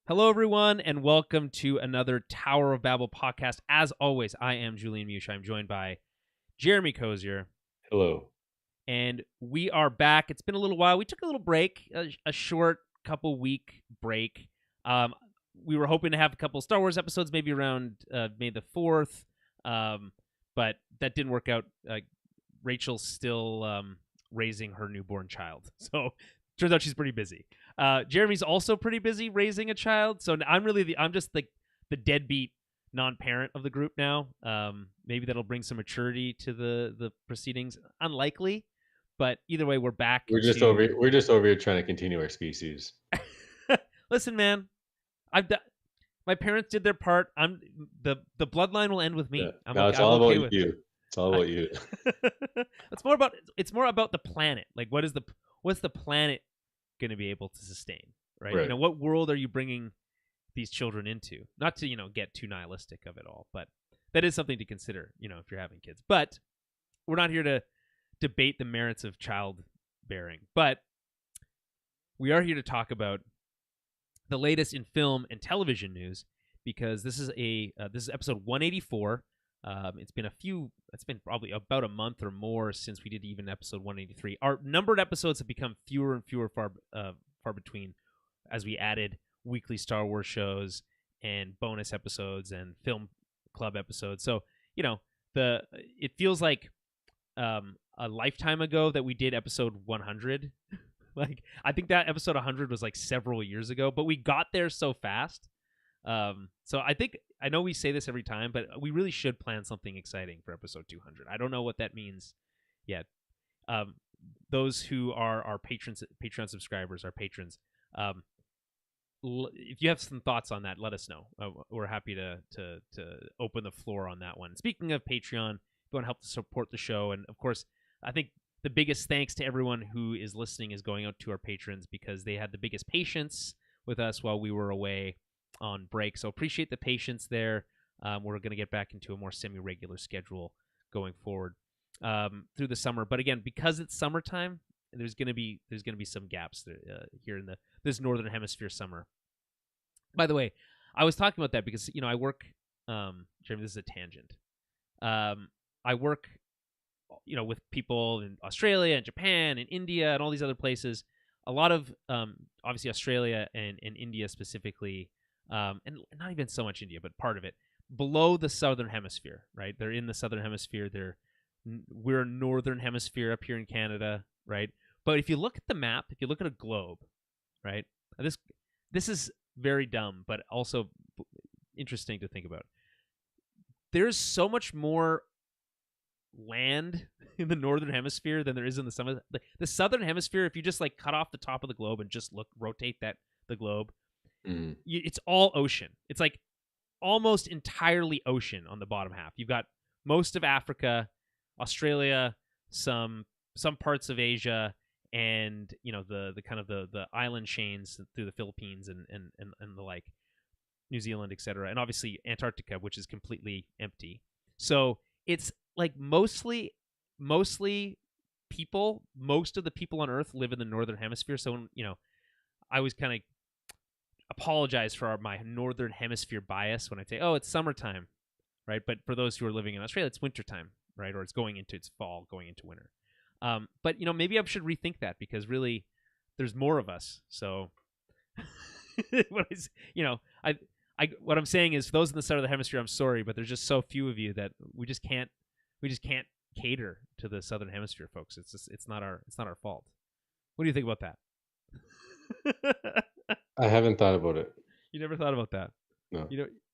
Hello, everyone, and welcome to another Tower of Babble podcast. As always, I am Julian Mush. I'm joined by Jeremy Cozier, Hello. and we are back. It's been a little while. We took a little break, a short couple week break. We were hoping to have a couple Star Wars episodes, maybe around May the 4th, but that didn't work out. Rachel's still raising her newborn child, so turns out she's pretty busy. Jeremy's also pretty busy raising a child, so I'm just the deadbeat non-parent of the group now. Maybe that'll bring some maturity to the proceedings. Unlikely, but either way, we're back. We're just over here trying to continue our species. Listen, man, my parents did their part. The bloodline will end with me. Yeah. Now it's all okay about you. It's all about you. It's more about the planet. Like, what's the planet going to be able to sustain, right? Right. What world are you bringing these children into? Not to get too nihilistic of it all, but that is something to consider, if you're having kids. But we're not here to debate the merits of childbearing, but we are here to talk about the latest in film and television news, because this is episode 184. It's been probably about a month or more since we did even episode 183. Our numbered episodes have become fewer and fewer, far between, as we added weekly Star Wars shows and bonus episodes and film club episodes. So, it feels like a lifetime ago that we did episode 100. Like, I think that episode 100 was like several years ago, but we got there so fast. So I know we say this every time, but we really should plan something exciting for episode 200. I don't know what that means yet. Those who are our Patreon subscribers, our patrons, if you have some thoughts on that, let us know. We're happy to open the floor on that one. Speaking of Patreon, if you want to help to support the show, and of course, I think the biggest thanks to everyone who is listening is going out to our patrons, because they had the biggest patience with us while we were away on break. So appreciate the patience there. We're going to get back into a more semi-regular schedule going forward through the summer. But again, because it's summertime, there's going to be some gaps here in this northern hemisphere summer. By the way, I was talking about that because I work. Jeremy, this is a tangent. I work, with people in Australia and Japan and India and all these other places. A lot of obviously Australia and India specifically. And not even so much India, but part of it, below the southern hemisphere, right? They're in the southern hemisphere. We're a northern hemisphere up here in Canada, right? But if you look at the map, if you look at a globe, right? This is very dumb, but also interesting to think about. There's so much more land in the northern hemisphere than there is in the southern. The southern hemisphere, if you just cut off the top of the globe and just rotate the globe. It's all ocean. It's like almost entirely ocean on the bottom half. You've got most of Africa, Australia, some parts of Asia, and the kind of the island chains through the Philippines and the like, New Zealand, etc., and obviously Antarctica, which is completely empty. So it's like mostly people. Most of the people on Earth live in the northern hemisphere. So I was kind of apologize for my northern hemisphere bias when I say, oh, it's summertime, right? But for those who are living in Australia, it's wintertime, right? Or it's fall, going into winter. But maybe I should rethink that, because really there's more of us. So what I'm saying is, for those in the southern hemisphere, I'm sorry, but there's just so few of you that we just can't cater to the southern hemisphere folks. It's not our fault. What do you think about that? I haven't thought about it. You never thought about that? No.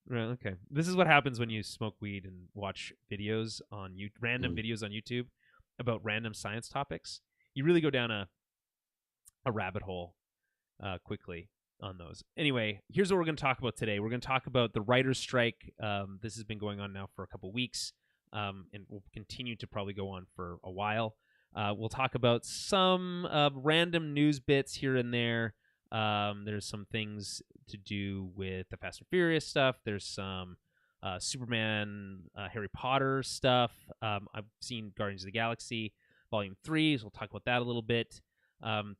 Right, okay. This is what happens when you smoke weed and watch videos on random videos on YouTube about random science topics. You really go down a rabbit hole quickly on those. Anyway, here's what we're going to talk about today. We're going to talk about the writer's strike. This has been going on now for a couple weeks, and will continue to probably go on for a while. We'll talk about some random news bits here and there. There's some things to do with the Fast and Furious stuff. There's some Superman, Harry Potter stuff. I've seen Guardians of the Galaxy Volume 3, so we'll talk about that a little bit.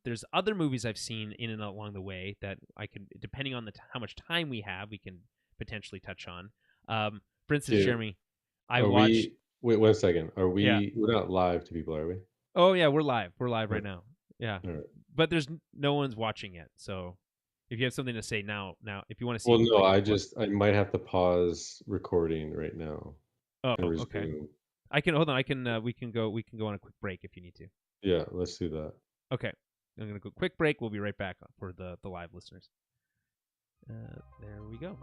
There's other movies I've seen in and along the way that I can, depending on how much time we have, we can potentially touch on. For instance, Dude, Jeremy, I are watched. wait 1 second. Are Yeah. we're not live to people, are we? Oh yeah, we're live. We're live right Okay. now. Yeah, All right. but there's no one's watching yet. So if you have something to say now, if you want to see. Well, no, like, I might have to pause recording right now Oh, and okay. resume. I can hold on. I can. We can go on a quick break if you need to. Yeah, let's do that. Okay, I'm gonna go quick break. We'll be right back for the live listeners. There we go.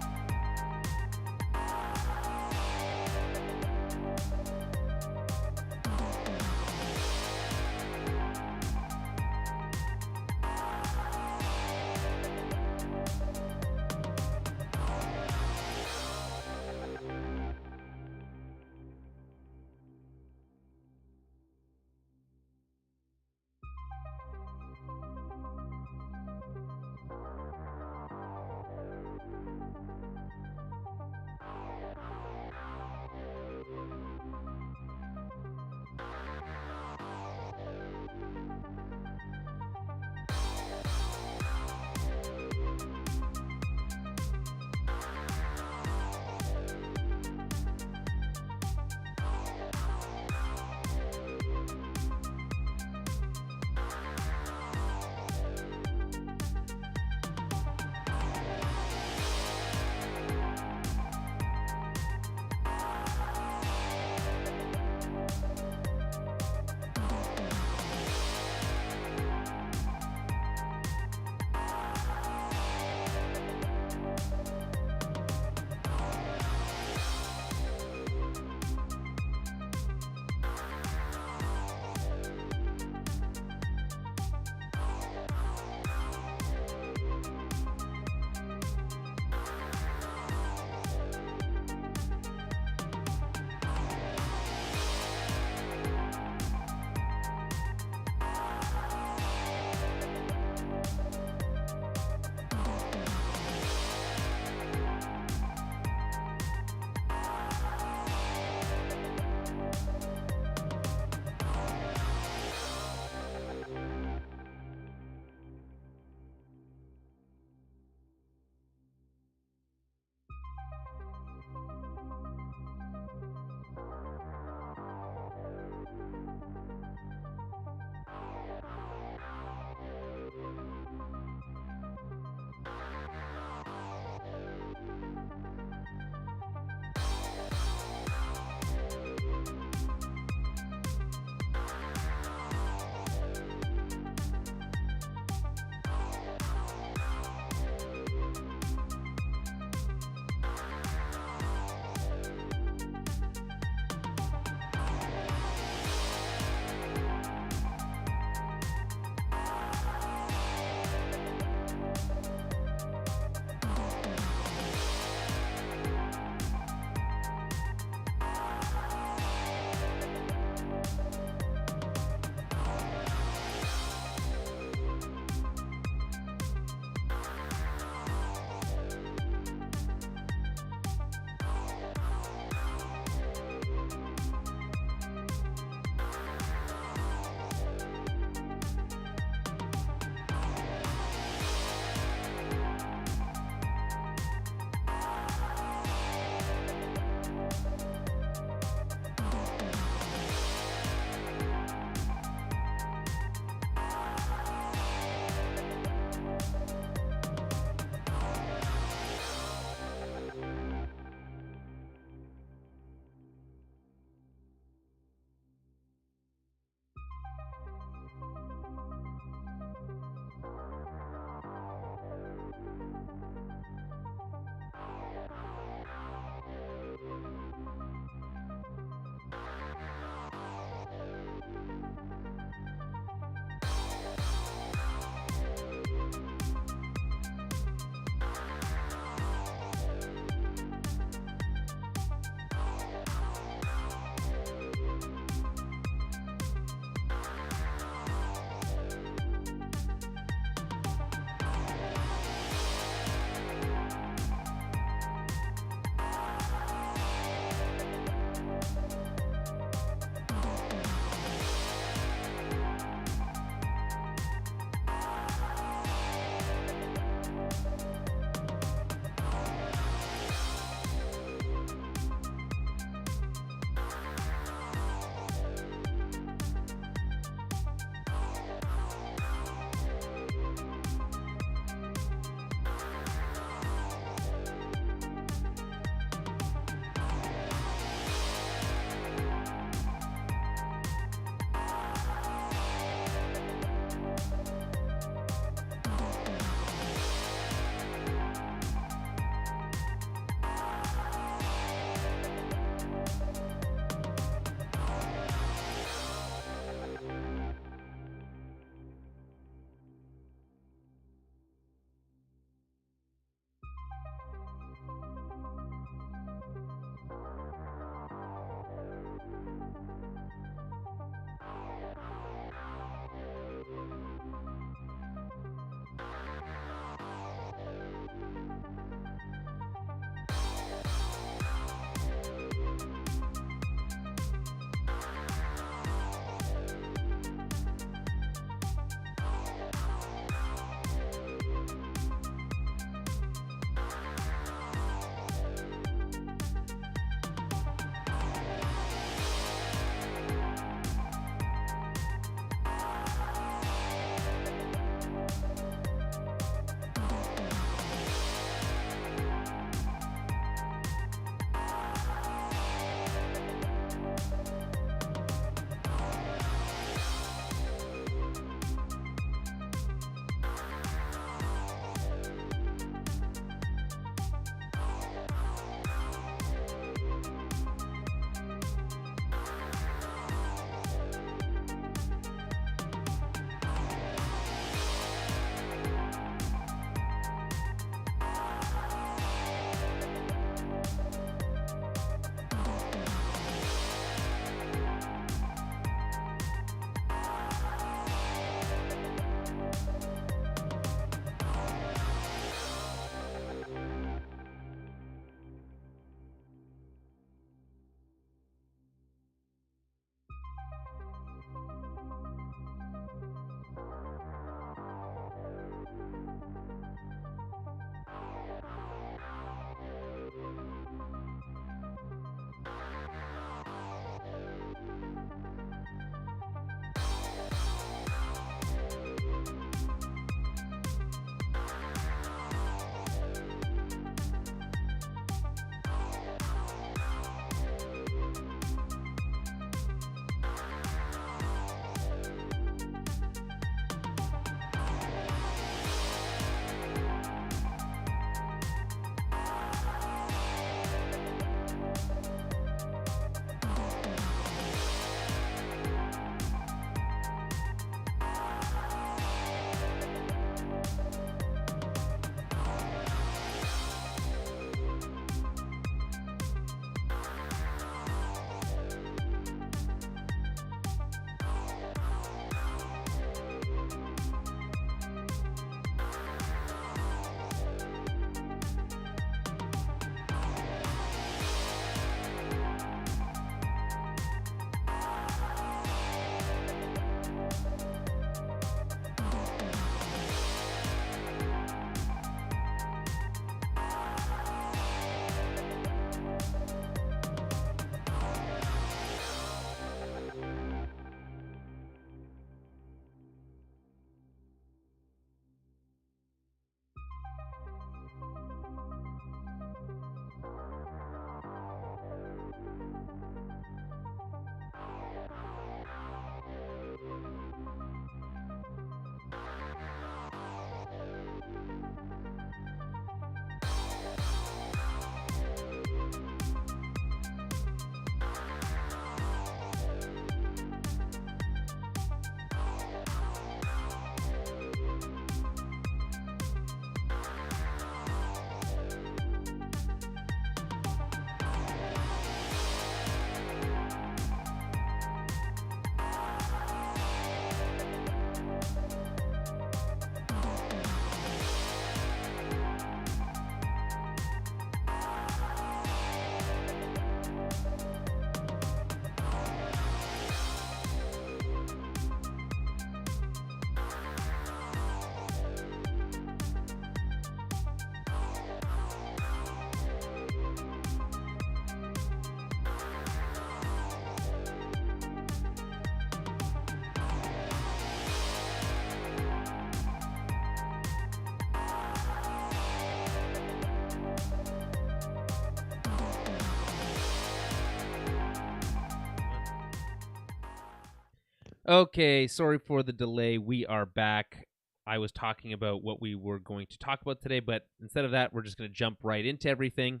Okay, sorry for the delay. We are back. I was talking about what we were going to talk about today, but instead of that, we're just going to jump right into everything.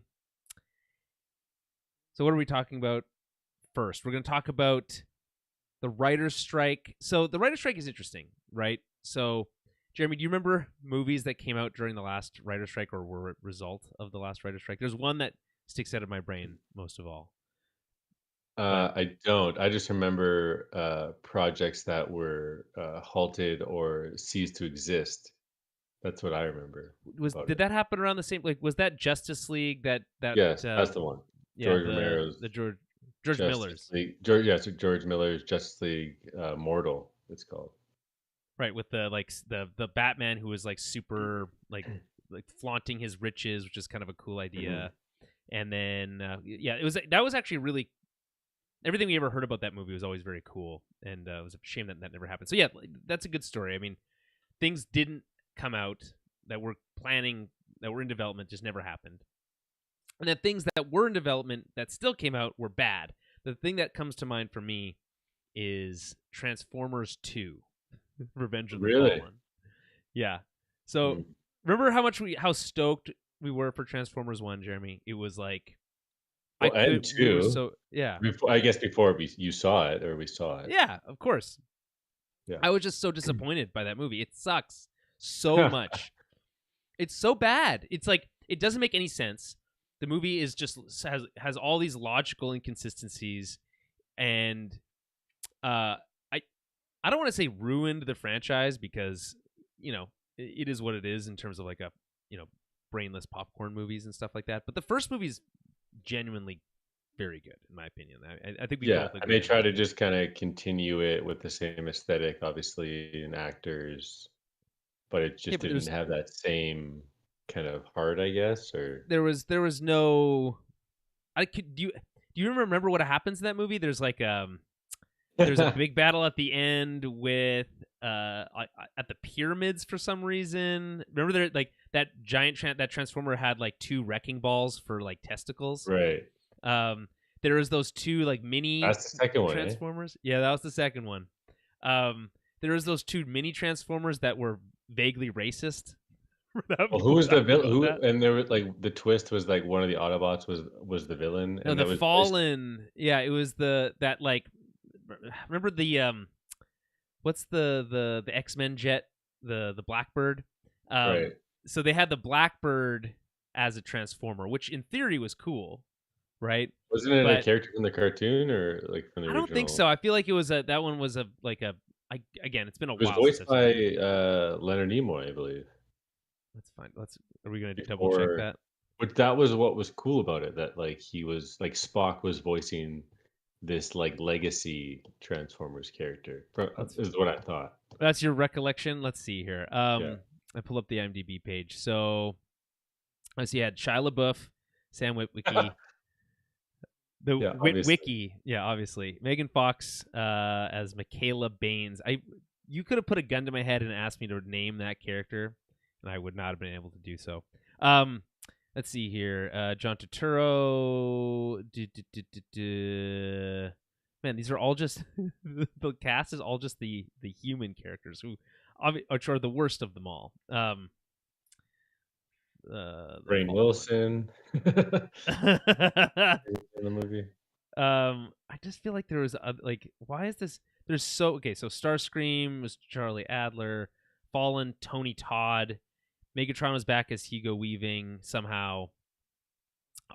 So, what are we talking about first? We're going to talk about the writer's strike. So, the writer's strike is interesting, right? So, Jeremy, do you remember movies that came out during the last writer's strike or were a result of the last writer's strike? There's one that sticks out of my brain most of all. But I don't. I just remember projects that were halted or ceased to exist. That's what I remember about did it. that happen around the same? Like, was that Justice League? Yes, that's the one. Yeah, George the Romero's George Justice Miller's, League. So George Miller's Justice League Mortal, it's called. right? With the the Batman who was like super like flaunting his riches, which is kind of a cool Hmm. idea. And then yeah, that was actually really everything we ever heard about that movie was always very cool, and it was a shame that that never happened. So yeah, that's a good story. I mean, things didn't come out that were planning that were in development just never happened. And the things that were in development that still came out were bad. The thing that comes to mind for me is Transformers 2, Revenge of the Really? Fallen. Yeah. So Mm. remember how stoked we were for Transformers 1, Jeremy? It was like Well, and we were two. so yeah. Before, I guess before you saw it or we saw it. Yeah, of course. Yeah. I was just so disappointed by that movie. It sucks so much. It's so bad. It's like it doesn't make any sense. The movie is just has all these logical inconsistencies, and I don't want to say ruined the franchise because it is what it is in terms of like a brainless popcorn movies and stuff like that. But the first movie is genuinely very good in my opinion. I think we Yeah, both and agree they on try that. to just kinda continue it with the same aesthetic, obviously, and actors, but it Yeah, just but didn't have that same kind of heart, I guess, or there was no. I could do you remember what happens in that movie? There's a big battle at the end with at the pyramids for some reason. Remember there like that that transformer had like two wrecking balls for like testicles. Right. Um, there was those two like mini That's the second one, eh? transformers. Yeah, that was the second one. There was those two mini transformers that were vaguely racist. Well, who We're was the talking villain? about Who that. and there was, like, the twist was, like, one of the Autobots was the villain, No, and the that was voiced. Fallen. Yeah, it was that like. Remember the what's the X-Men jet, the Blackbird? Um, Right. so they had the Blackbird as a transformer, which in theory was cool, right? Wasn't it a But character from the cartoon or, like, from the I don't think original? so. I feel like it was that one was a like a again, it's been a It was while since voiced I've seen by, that movie. Leonard Nimoy, I believe, That's fine. Are we gonna double check before. that? But that was what was cool about it, that, like, he was like, Spock was voicing this, like, legacy Transformers character, That's is what I thought. that's your recollection. Let's see here. Yeah. I pull up the IMDb page. So I see you had Shia LaBeouf, Sam Witwicky, the Yeah, obviously. Wiki, yeah, obviously. Megan Fox as Michaela Baines. You could have put a gun to my head and asked me to name that character, and I would not have been able to do so. Let's see here. John Turturro. Man, these are all just the cast is all just the human characters who, which are the worst of them all. The Rainn Fallen. Wilson in the movie. I just feel like there was like, why is this? There's so okay. So Starscream was Charlie Adler, Fallen Tony Todd, Megatron was back as Hugo Weaving somehow.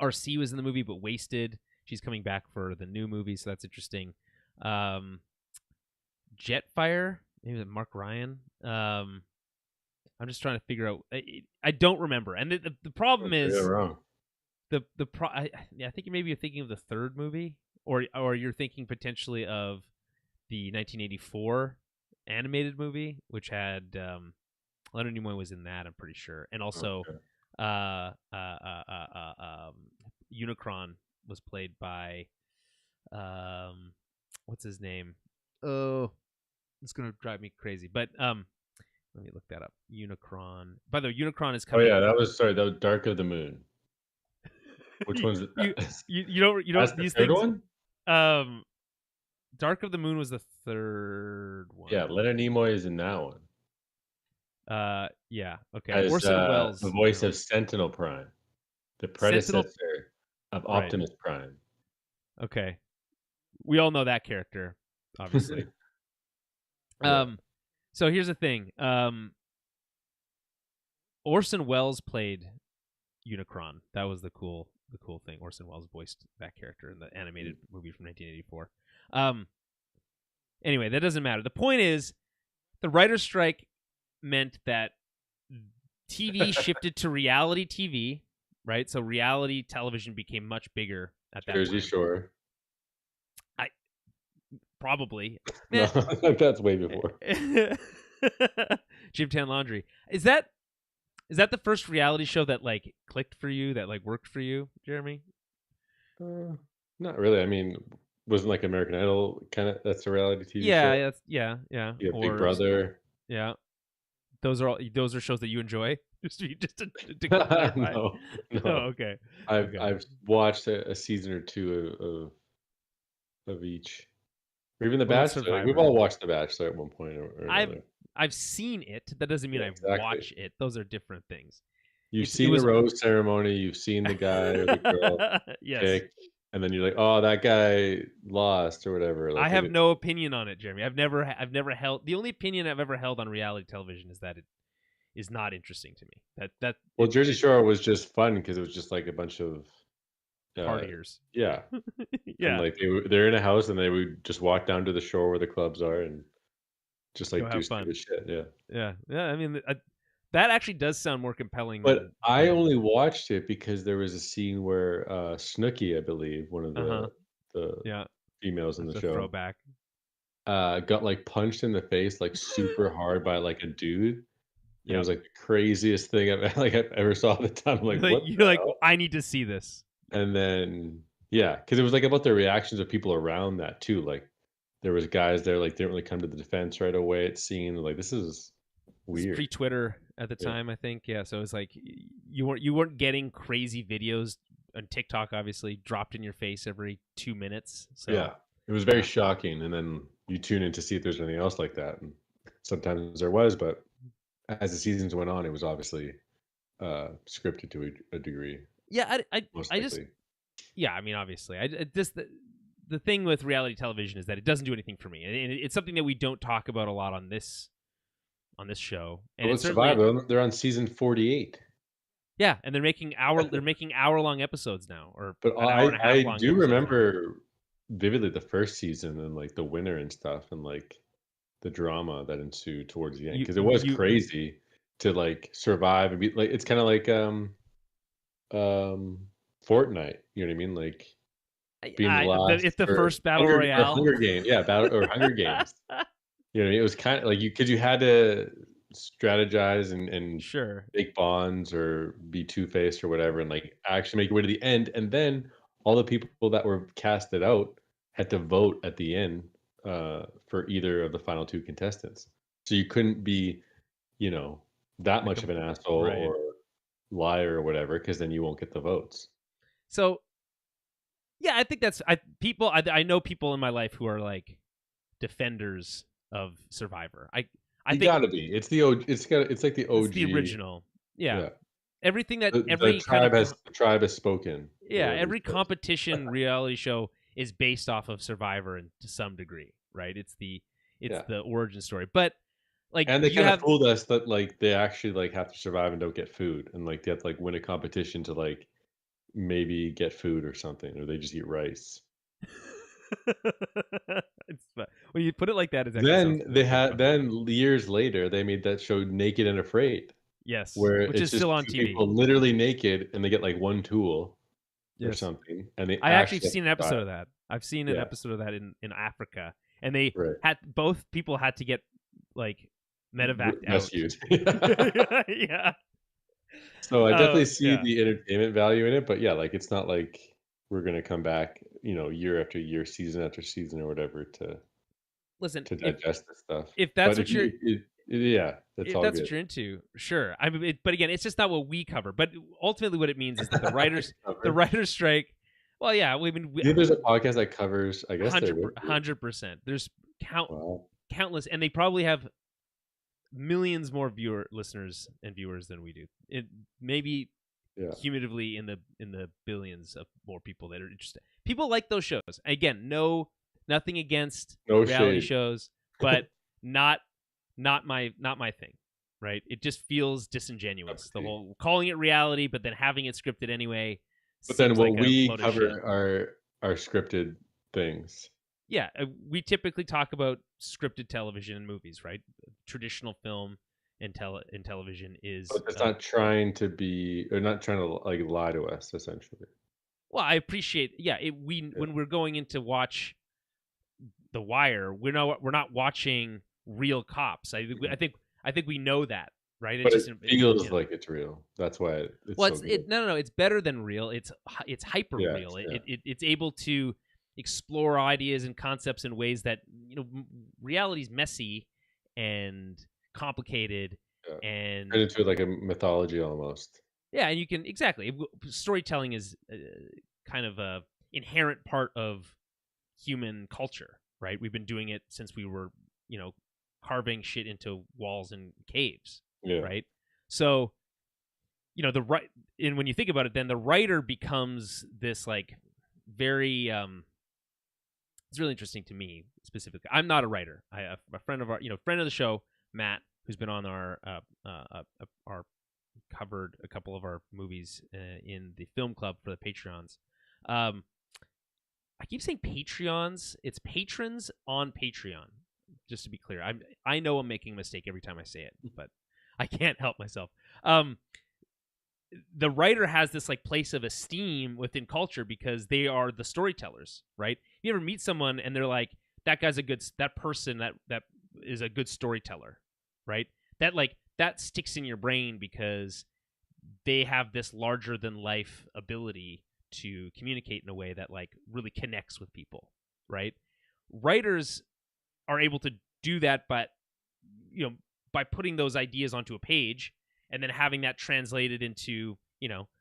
RC was in the movie but wasted. She's coming back for the new movie, so that's interesting. Um, Jetfire, maybe Mark Ryan. I'm just trying to figure out. I don't remember, and the problem Okay, you're is wrong. I think maybe you're thinking of the third movie, or you're thinking potentially of the 1984 animated movie, which had Leonard Nimoy was in that. I'm pretty sure, and also Okay. uh, uh, uh, uh, um, Unicron was played by what's his name? Oh, it's gonna drive me crazy. But let me look that up. Unicron. By the way, Unicron is Oh, yeah, coming. that was Dark of the Moon. Which you, one's you that? you don't That's the these third things one? um Dark of the Moon was the third one. Yeah, Leonard Nimoy is in that one. Yeah. Okay. As Orson Welles. the voice of Sentinel Prime, the Sentinel. predecessor of Right. Optimus Prime. Okay. We all know that character, obviously. Yeah. So here's the thing. Orson Welles played Unicron. That was the cool thing. Orson Welles voiced that character in the animated movie from 1984. Anyway, that doesn't matter. The point is, the writer's strike meant that TV shifted to reality TV, right? So reality television became much bigger at that Jersey time. Shore. Probably. No, that's way before. Jimtown Laundry. Is that the first reality show that like clicked for you, that like worked for you, Jeremy? Not really. I mean, wasn't like American Idol kind of? That's a reality TV Yeah, show. yeah. Yeah, Big Brother. Yeah, those are shows that you enjoy. just to clarify. No. Oh, okay. I've watched a season or two of each. Or even The Bachelor. Like, we've all watched The Bachelor at one point or another. I've seen it. That doesn't mean I've watched it. Those are different things. You've seen the rose ceremony. You've seen the guy or the girl pick, and then you're like, "Oh, that guy lost" or whatever. Like, I have no opinion on it, Jeremy. I've never held. The only opinion I've ever held on reality television is that it is not interesting to me. Well, Jersey Shore was just fun because it was just like a bunch of partiers. Yeah. Yeah. And like they're in a house and they would just walk down to the shore where the clubs are and just like do stupid shit. Yeah. I mean, that actually does sound more compelling. But I only watched it because there was a scene where Snooki, I believe, one of the females in the show, throwback, got like punched in the face like super hard by like a dude. It was like the craziest thing I've ever saw at the time. I'm like, what? You're like, I need to see this. And then because it was like about the reactions of people around that too. Like there was guys there like didn't really come to the defense right away. It seemed like this is weird. Pre-Twitter at the time, I think. Yeah, so it was like you weren't getting crazy videos on TikTok. Obviously, dropped in your face every 2 minutes. So it was very shocking. And then you tune in to see if there's anything else like that. And sometimes there was, but as the seasons went on, it was obviously scripted to a degree. Yeah, I just I mean, obviously, the thing with reality television is that it doesn't do anything for me, and it's something that we don't talk about a lot on this show. And it's Survivor. They're on season 48. Yeah, and they're making hour-long episodes now, but I do remember vividly the first season and like the winner and stuff, and like the drama that ensued towards the end, because it was crazy to like survive and be like, it's kind of like Fortnite, you know what I mean? Like being last. It's the first battle royale, Hunger Games, Hunger Games. You know what I mean? It was kind of like because you had to strategize and make bonds or be two-faced or whatever, and like actually make your way to the end, and then all the people that were casted out had to vote at the end for either of the final two contestants. So you couldn't be, that much of an asshole or liar or whatever, because then you won't get the votes. So yeah, I think I know people in my life who are like defenders of Survivor. I think gotta be. It's the OG. It's like the OG. It's the original. Yeah. Everything that the tribe has spoken. Yeah, every competition reality show is based off of Survivor to some degree, right? It's the origin story. But like, and they kind of fooled us that like they actually like have to survive and don't get food, and like they have to like win a competition to like maybe get food or something, or they just eat rice. When you put it like that, it's then years later they made that show Naked and Afraid. Yes, where which is still on TV. People literally naked and they get like one tool or something, and I actually seen an episode of that. I've seen an episode of that in Africa, and they both people had to get like medevaced out. Yeah. So I definitely see the entertainment value in it, but like it's not like we're gonna come back, year after year, season after season, or whatever to digest this stuff. If that's what you're, that's all that's what you're into. Sure, I mean, but again, it's just not what we cover. But ultimately, what it means is that the writers' strike. Well, yeah, we mean, Yeah, there's a podcast that covers. I guess there would be. 100%. There's Wow. countless, and they probably have millions more listeners and viewers than we do. It maybe cumulatively in the billions of more people that are interested. People like those shows. Again, nothing against reality shows, but not my thing. Right? It just feels disingenuous. The whole calling it reality, but then having it scripted anyway. But then what we cover are scripted things. Yeah, we typically talk about scripted television and movies, right? Traditional film and television is. But it's not trying to be, or not trying to like lie to us, essentially. Well, I appreciate. Yeah, when we're going in to watch The Wire, we're not watching real cops. I think we know that, right? But it feels like it's real. That's why it's well, no. It's better than real. It's hyper real. It's able to explore ideas and concepts in ways that reality's messy and complicated and turn into like a mythology almost. Yeah, and you can storytelling is kind of a inherent part of human culture, right? We've been doing it since we were carving shit into walls and caves, right? So and when you think about it, then the writer becomes this like very it's really interesting to me specifically. I'm not a writer. A friend of friend of the show, Matt, who's been on our covered a couple of our movies in the film club for the Patreons. I keep saying Patreons. It's patrons on Patreon. Just to be clear, I know I'm making a mistake every time I say it, but I can't help myself. The writer has this like place of esteem within culture because they are the storytellers, right? You ever meet someone and they're like, that person that is a good storyteller, right? That sticks in your brain because they have this larger than life ability to communicate in a way that like really connects with people, right? Writers are able to do that, but by putting those ideas onto a page and then having that translated into,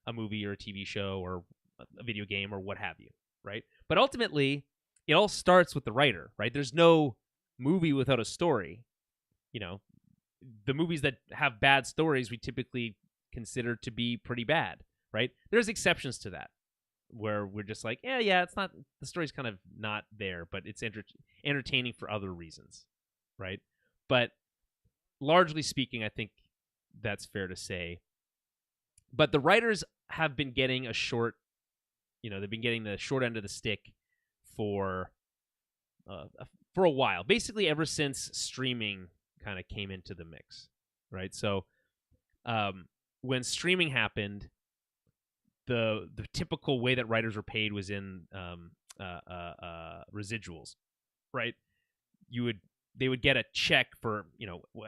a movie or a TV show or a video game or what have you, right? But ultimately, it all starts with the writer, right? There's no movie without a story. The movies that have bad stories we typically consider to be pretty bad, right? There's exceptions to that where we're just like, it's not, the story's kind of not there, but it's entertaining for other reasons, right? But largely speaking, I think that's fair to say. But the writers have been getting they've been getting the short end of the stick for a while, basically ever since streaming kind of came into the mix, right? So when streaming happened, the typical way that writers were paid was in residuals, right? They would get a check for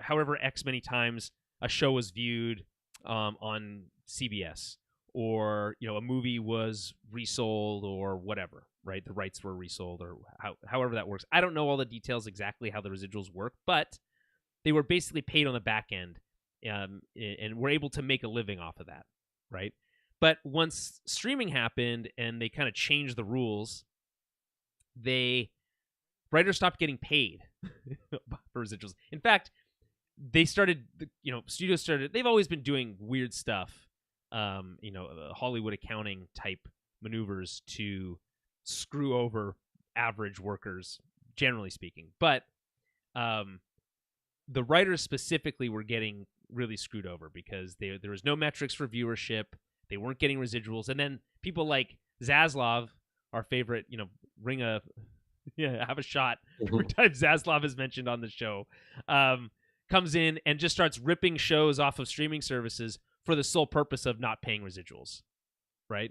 however X many times a show was viewed on CBS, or a movie was resold or whatever, right? The rights were resold or however that works. I don't know all the details exactly how the residuals work, but they were basically paid on the back end, and were able to make a living off of that, right? But once streaming happened and they kind of changed the rules, writers stopped getting paid for residuals. In fact, they started, studios started, they've always been doing weird stuff, Hollywood accounting type maneuvers to screw over average workers, generally speaking. But the writers specifically were getting really screwed over because there was no metrics for viewership. They weren't getting residuals. And then people like Zaslav, our favorite, have a shot every time Zaslav is mentioned on the show, comes in and just starts ripping shows off of streaming services for the sole purpose of not paying residuals, right?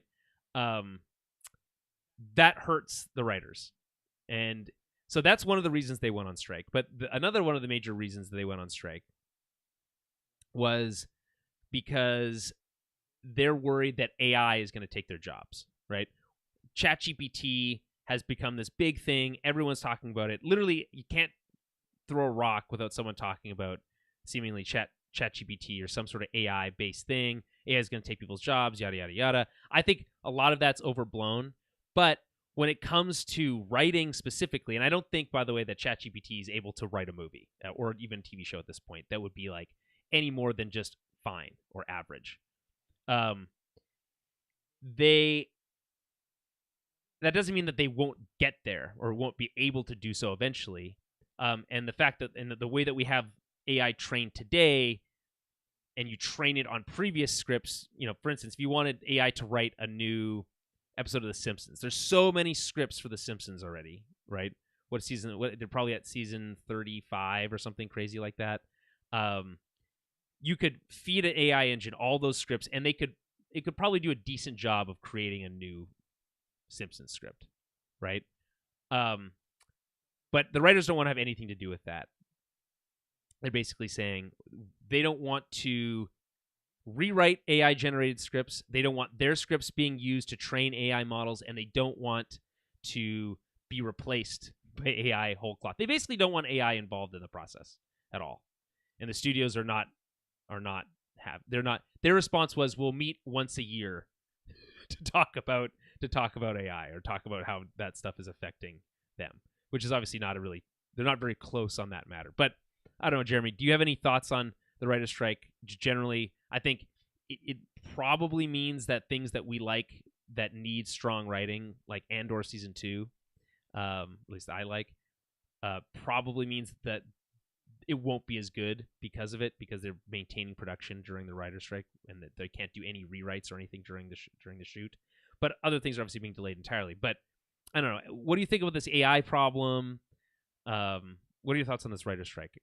That hurts the writers. And so that's one of the reasons they went on strike. But another one of the major reasons that they went on strike was because they're worried that AI is going to take their jobs, right? ChatGPT has become this big thing. Everyone's talking about it. Literally, you can't throw a rock without someone talking about seemingly ChatGPT or some sort of AI-based thing. AI is going to take people's jobs, yada, yada, yada. I think a lot of that's overblown, But when it comes to writing specifically, and I don't think, by the way, that ChatGPT is able to write a movie or even TV show at this point that would be like any more than just fine or average. That doesn't mean that they won't get there or won't be able to do so eventually. And the fact that the way that we have AI trained today, and you train it on previous scripts, for instance, if you wanted AI to write a new episode of The Simpsons, there's so many scripts for The Simpsons already, right? They're probably at season 35 or something crazy like that. You could feed an AI engine all those scripts, and it could probably do a decent job of creating a new Simpsons script, right? But the writers don't want to have anything to do with that. They're basically saying they don't want to rewrite AI-generated scripts. They don't want their scripts being used to train AI models, and they don't want to be replaced by AI whole cloth. They basically don't want AI involved in the process at all. And the studios their response was, we'll meet once a year to talk about AI or talk about how that stuff is affecting them, which is obviously they're not very close on that matter. But I don't know, Jeremy, do you have any thoughts on the writer's strike? Generally, I think it probably means that things that we like that need strong writing, like Andor season 2, at least I like, probably means that it won't be as good because of it, because they're maintaining production during the writer's strike and that they can't do any rewrites or anything during the shoot. But other things are obviously being delayed entirely. But I don't know. What do you think about this AI problem? What are your thoughts on this writer's strike?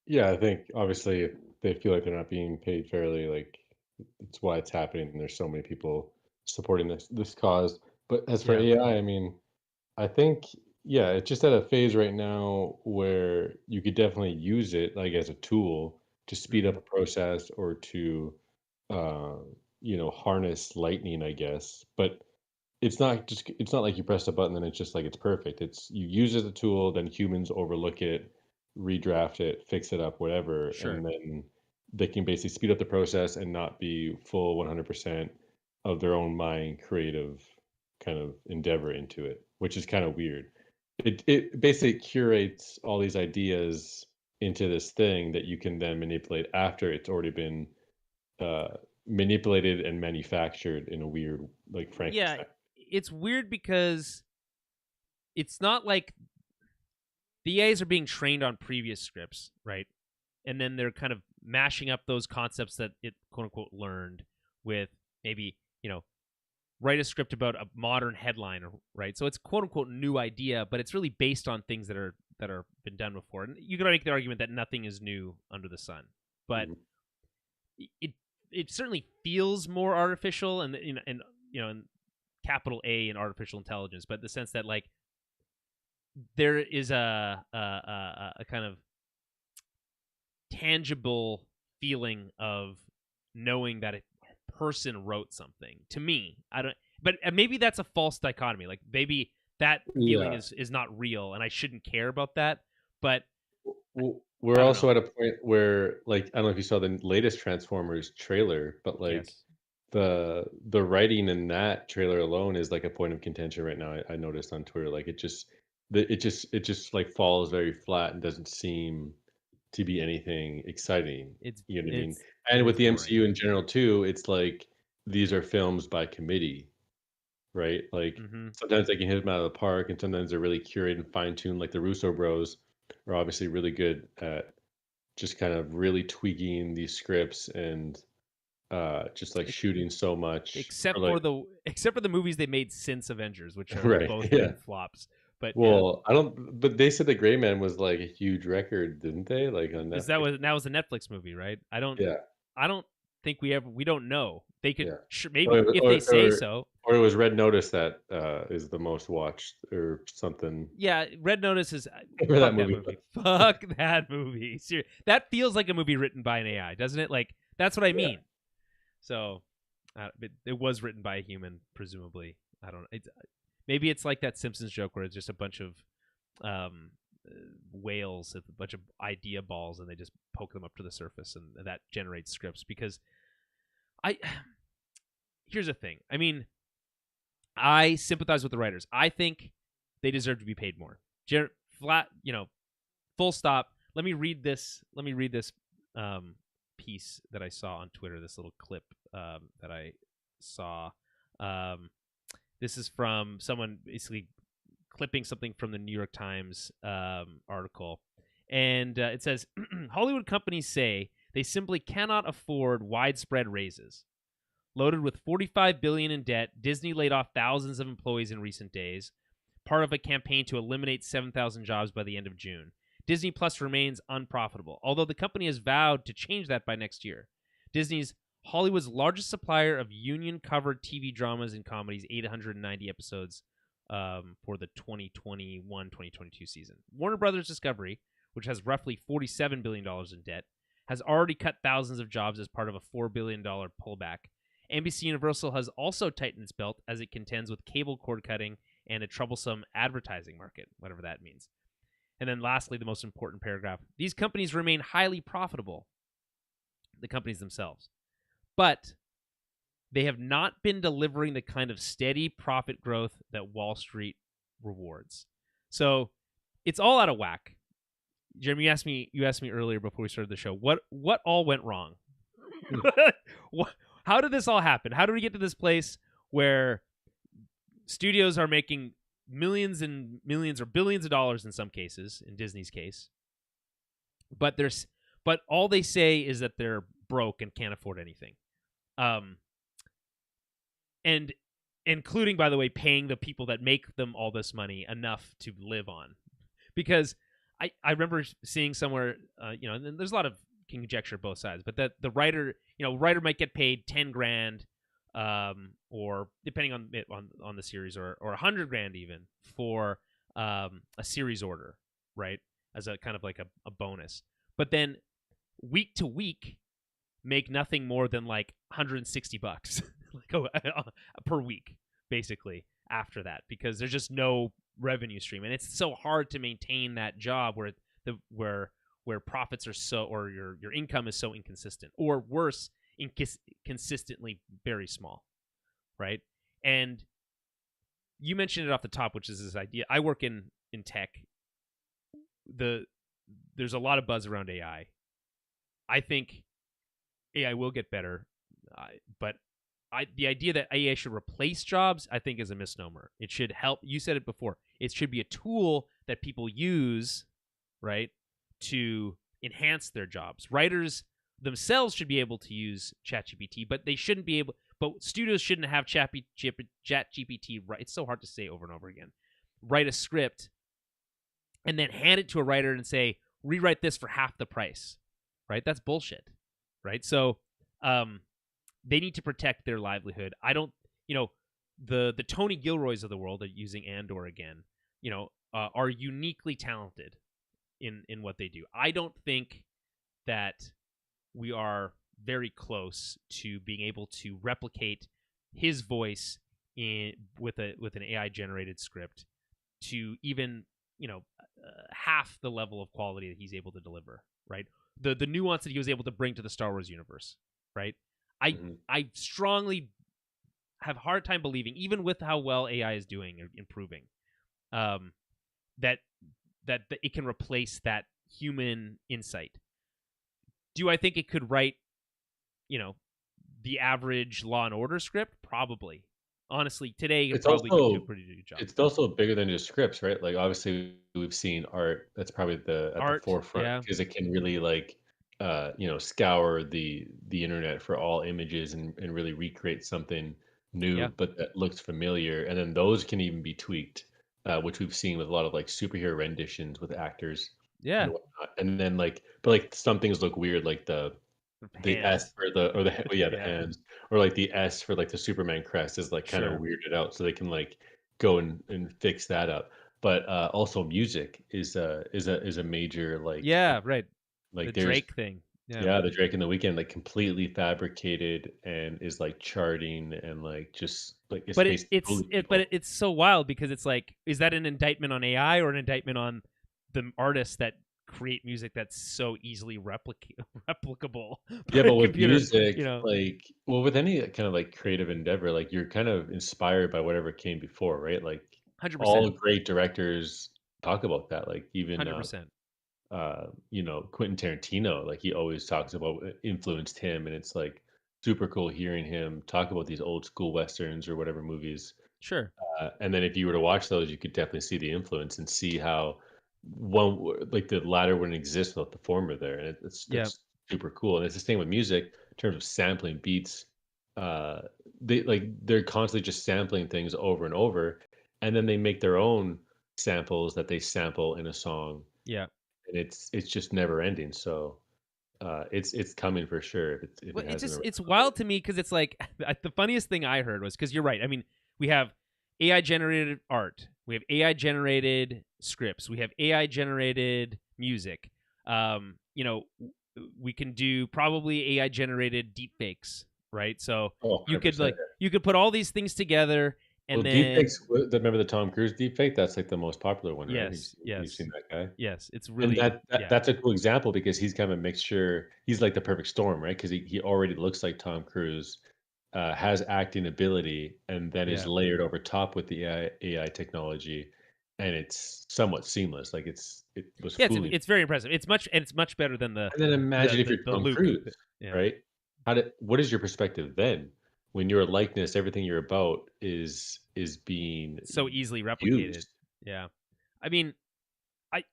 Yeah, I think obviously if they feel like they're not being paid fairly, like it's why it's happening, and there's so many people supporting this cause. But as for AI, I mean, I think it's just at a phase right now where you could definitely use it like as a tool to speed up a process or to uh, harness lightning, I guess. But it's not like you press a button and it's just like it's perfect. It's you use it as a tool, then humans overlook it, redraft it, fix it up, whatever, Sure. and then they can basically speed up the process and not be full 100% of their own mind creative kind of endeavor into it, which is kind of weird. It basically curates all these ideas into this thing that you can then manipulate after it's already been uh, manipulated and manufactured in a weird, like, Yeah, Frankenstein. it's weird because it's not like the AIs are being trained on previous scripts, right? And then they're kind of mashing up those concepts that it quote unquote learned with maybe, write a script about a modern headline, right? So it's quote unquote new idea, but it's really based on things that are been done before. And you could make the argument that nothing is new under the sun, but it certainly feels more artificial, and and capital A in artificial intelligence, but the sense that like there is a kind of tangible feeling of knowing that a person wrote something. To me, I don't, but maybe that's a false dichotomy. Like maybe that feeling is not real, and I shouldn't care about that. But we're also at a point where, like, I don't know if you saw the latest Transformers trailer, but like the writing in that trailer alone is like a point of contention right now. I noticed on Twitter, like it just like falls very flat and doesn't seem to be anything exciting. You know what I mean? And with the MCU in general too, it's like these are films by committee, right? Like sometimes they can hit them out of the park, and sometimes they're really curated and fine tuned. Like the Russo bros are obviously really good at just kind of really tweaking these scripts and just like shooting so much. Except for the movies they made since Avengers, which are both flops. But I don't. But they said the Gray Man was like a huge record, didn't they? Like on Netflix. That was a Netflix movie, right? I don't think we don't know. They could maybe if they say so. Or it was Red Notice that is the most watched or something. Yeah, Red Notice is fuck that movie. Fuck that movie. That feels like a movie written by an AI, doesn't it? Like that's what I mean. So it was written by a human, presumably. I don't know. Maybe it's like that Simpsons joke where it's just a bunch of whales, a bunch of idea balls, and they just poke them up to the surface, and that generates scripts. Because here's the thing. I mean, I sympathize with the writers. I think they deserve to be paid more. Flat, full stop. Let me read this piece that I saw on Twitter. This little clip that I saw. This is from someone basically clipping something from the New York Times article, and it says Hollywood companies say they simply cannot afford widespread raises. Loaded with $45 billion in debt, Disney laid off thousands of employees in recent days, part of a campaign to eliminate 7,000 jobs by the end of June. Disney Plus remains unprofitable, although the company has vowed to change that by next year. Disney's Hollywood's largest supplier of union-covered TV dramas and comedies, 890 episodes for the 2021-2022 season. Warner Brothers Discovery, which has roughly $47 billion in debt, has already cut thousands of jobs as part of a $4 billion pullback. NBC Universal has also tightened its belt as it contends with cable cord cutting and a troublesome advertising market, whatever that means. And then lastly, the most important paragraph. These companies remain highly profitable, the companies themselves, but they have not been delivering the kind of steady profit growth that Wall Street rewards. So it's all out of whack. Jeremy, you asked me earlier before we started the show, what all went wrong? How did this all happen? How did we get to this place where studios are making millions and millions or billions of dollars in some cases, in Disney's case, but all they say is that they're broke and can't afford anything, and including, by the way, paying the people that make them all this money enough to live on, because I remember seeing somewhere, and there's a lot of conjecture both sides, but that the writer might get paid $10,000, or depending on the series, or $100,000 even for a series order, right? As a kind of like a bonus, but then week to week make nothing more than like $160 per week, basically, after that, because there's just no revenue stream, and it's so hard to maintain that job where profits are or your income is so inconsistent, or worse, consistently very small, right? And you mentioned it off the top, which is this idea. I work in tech. There's a lot of buzz around AI. I think AI will get better, but the idea that AI should replace jobs, I think, is a misnomer. It should help. You said it before. It should be a tool that people use, right, to enhance their jobs. Writers themselves should be able to use ChatGPT, but they shouldn't be able. But studios shouldn't have ChatGPT. It's so hard to say over and over again. Write a script and then hand it to a writer and say, rewrite this for half the price, right? That's bullshit, right? So they need to protect their livelihood. I don't, the Tony Gilroys of the world are using Andor again, are uniquely talented in what they do. I don't think that we are very close to being able to replicate his voice with an AI generated script to even half the level of quality that he's able to deliver, right? The nuance that he was able to bring to the Star Wars universe, right? I strongly have a hard time believing, even with how well AI is doing or improving, that it can replace that human insight. Do I think it could write, the average Law and Order script? Probably. Honestly, today it probably could do a pretty good job. It's also bigger than just scripts, right? Like, obviously, we've seen art. That's probably at the forefront, because it can really scour the internet for all images and really recreate something new, but that looks familiar. And then those can even be tweaked, which we've seen with a lot of like superhero renditions with actors. Yeah. And whatnot. And then but some things look weird, like the S for the hands, or like the S for like the Superman crest is like kind of weirded out, so they can like go and fix that up. But also music is a major right, like the Drake thing. The Drake in the Weekend, like completely fabricated and is like charting and like just like it's so wild, because it's like, is that an indictment on AI or an indictment on the artist that create music that's so easily replicable Yeah, by a but with computer, music, you know. like, well, with any kind of like creative endeavor, like you're kind of inspired by whatever came before, right? Like all 100%. great directors talk about that. Like even 100%. Quentin Tarantino, like he always talks about what influenced him, and it's like super cool hearing him talk about these old school westerns or whatever movies. Sure. And then if you were to watch those, you could definitely see the influence and see how like the latter wouldn't exist without the former there, and Yeah. that's super cool. And it's the same with music in terms of sampling beats. Uh, they're constantly just sampling things over and over, and then they make their own samples that they sample in a song, Yeah. and it's just never ending. So it's coming for sure if Well, it it's hasn't just already. it's wild to me because it's like the funniest thing I heard was because you're right. I mean, we have AI generated art, we have AI generated scripts, we have AI generated music. You know, we can do probably AI generated deep fakes, right? So Oh, you could 100%. like you could put all these things together, Well, and then deepfakes. Remember the Tom Cruise deepfake? That's like the most popular one, right? yes, You've yes, seen that guy. yes, it's And really yeah, that's a cool example because he's kind of a mixture. He's like the perfect storm, right? Because he already looks like Tom Cruise, has acting ability, and then is yeah. layered over top with the AI technology, and it's somewhat seamless. Like it was Yeah, fooling. it's very impressive. It's much better than And then imagine if you're the Tom Luke. Cruise, Yeah, right? What is your perspective then when your likeness, everything you're about is being so easily replicated. used? Yeah, I mean, I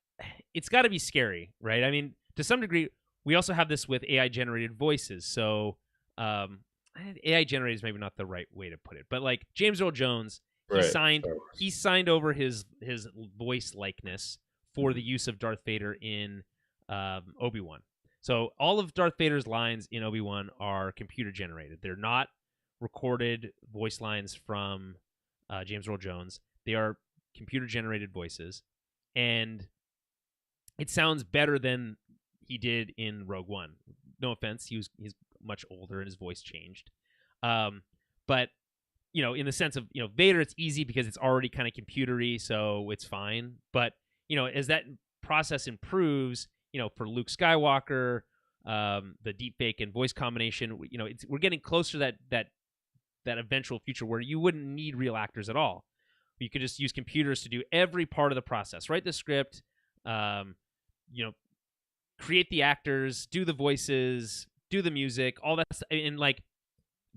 it's got to be scary, right? I mean, to some degree, we also have this with AI generated voices. So, um, AI generated is maybe not the right way to put it, but like James Earl Jones, Right. he signed over his voice likeness for the Mhm. use of Darth Vader in Obi-Wan. So all of Darth Vader's lines in Obi-Wan are computer generated. They're not recorded voice lines from James Earl Jones. They are computer generated voices, and it sounds better than he did in Rogue One. No offense, he's much older and his voice changed. But in the sense of Vader, it's easy because it's already kind of computery, so it's fine. But as that process improves, for Luke Skywalker, the deep fake and voice combination, we're getting closer to that eventual future where you wouldn't need real actors at all. You could just use computers to do every part of the process, write the script, um, you know, create the actors, do the voices, do the music, all that stuff. And like,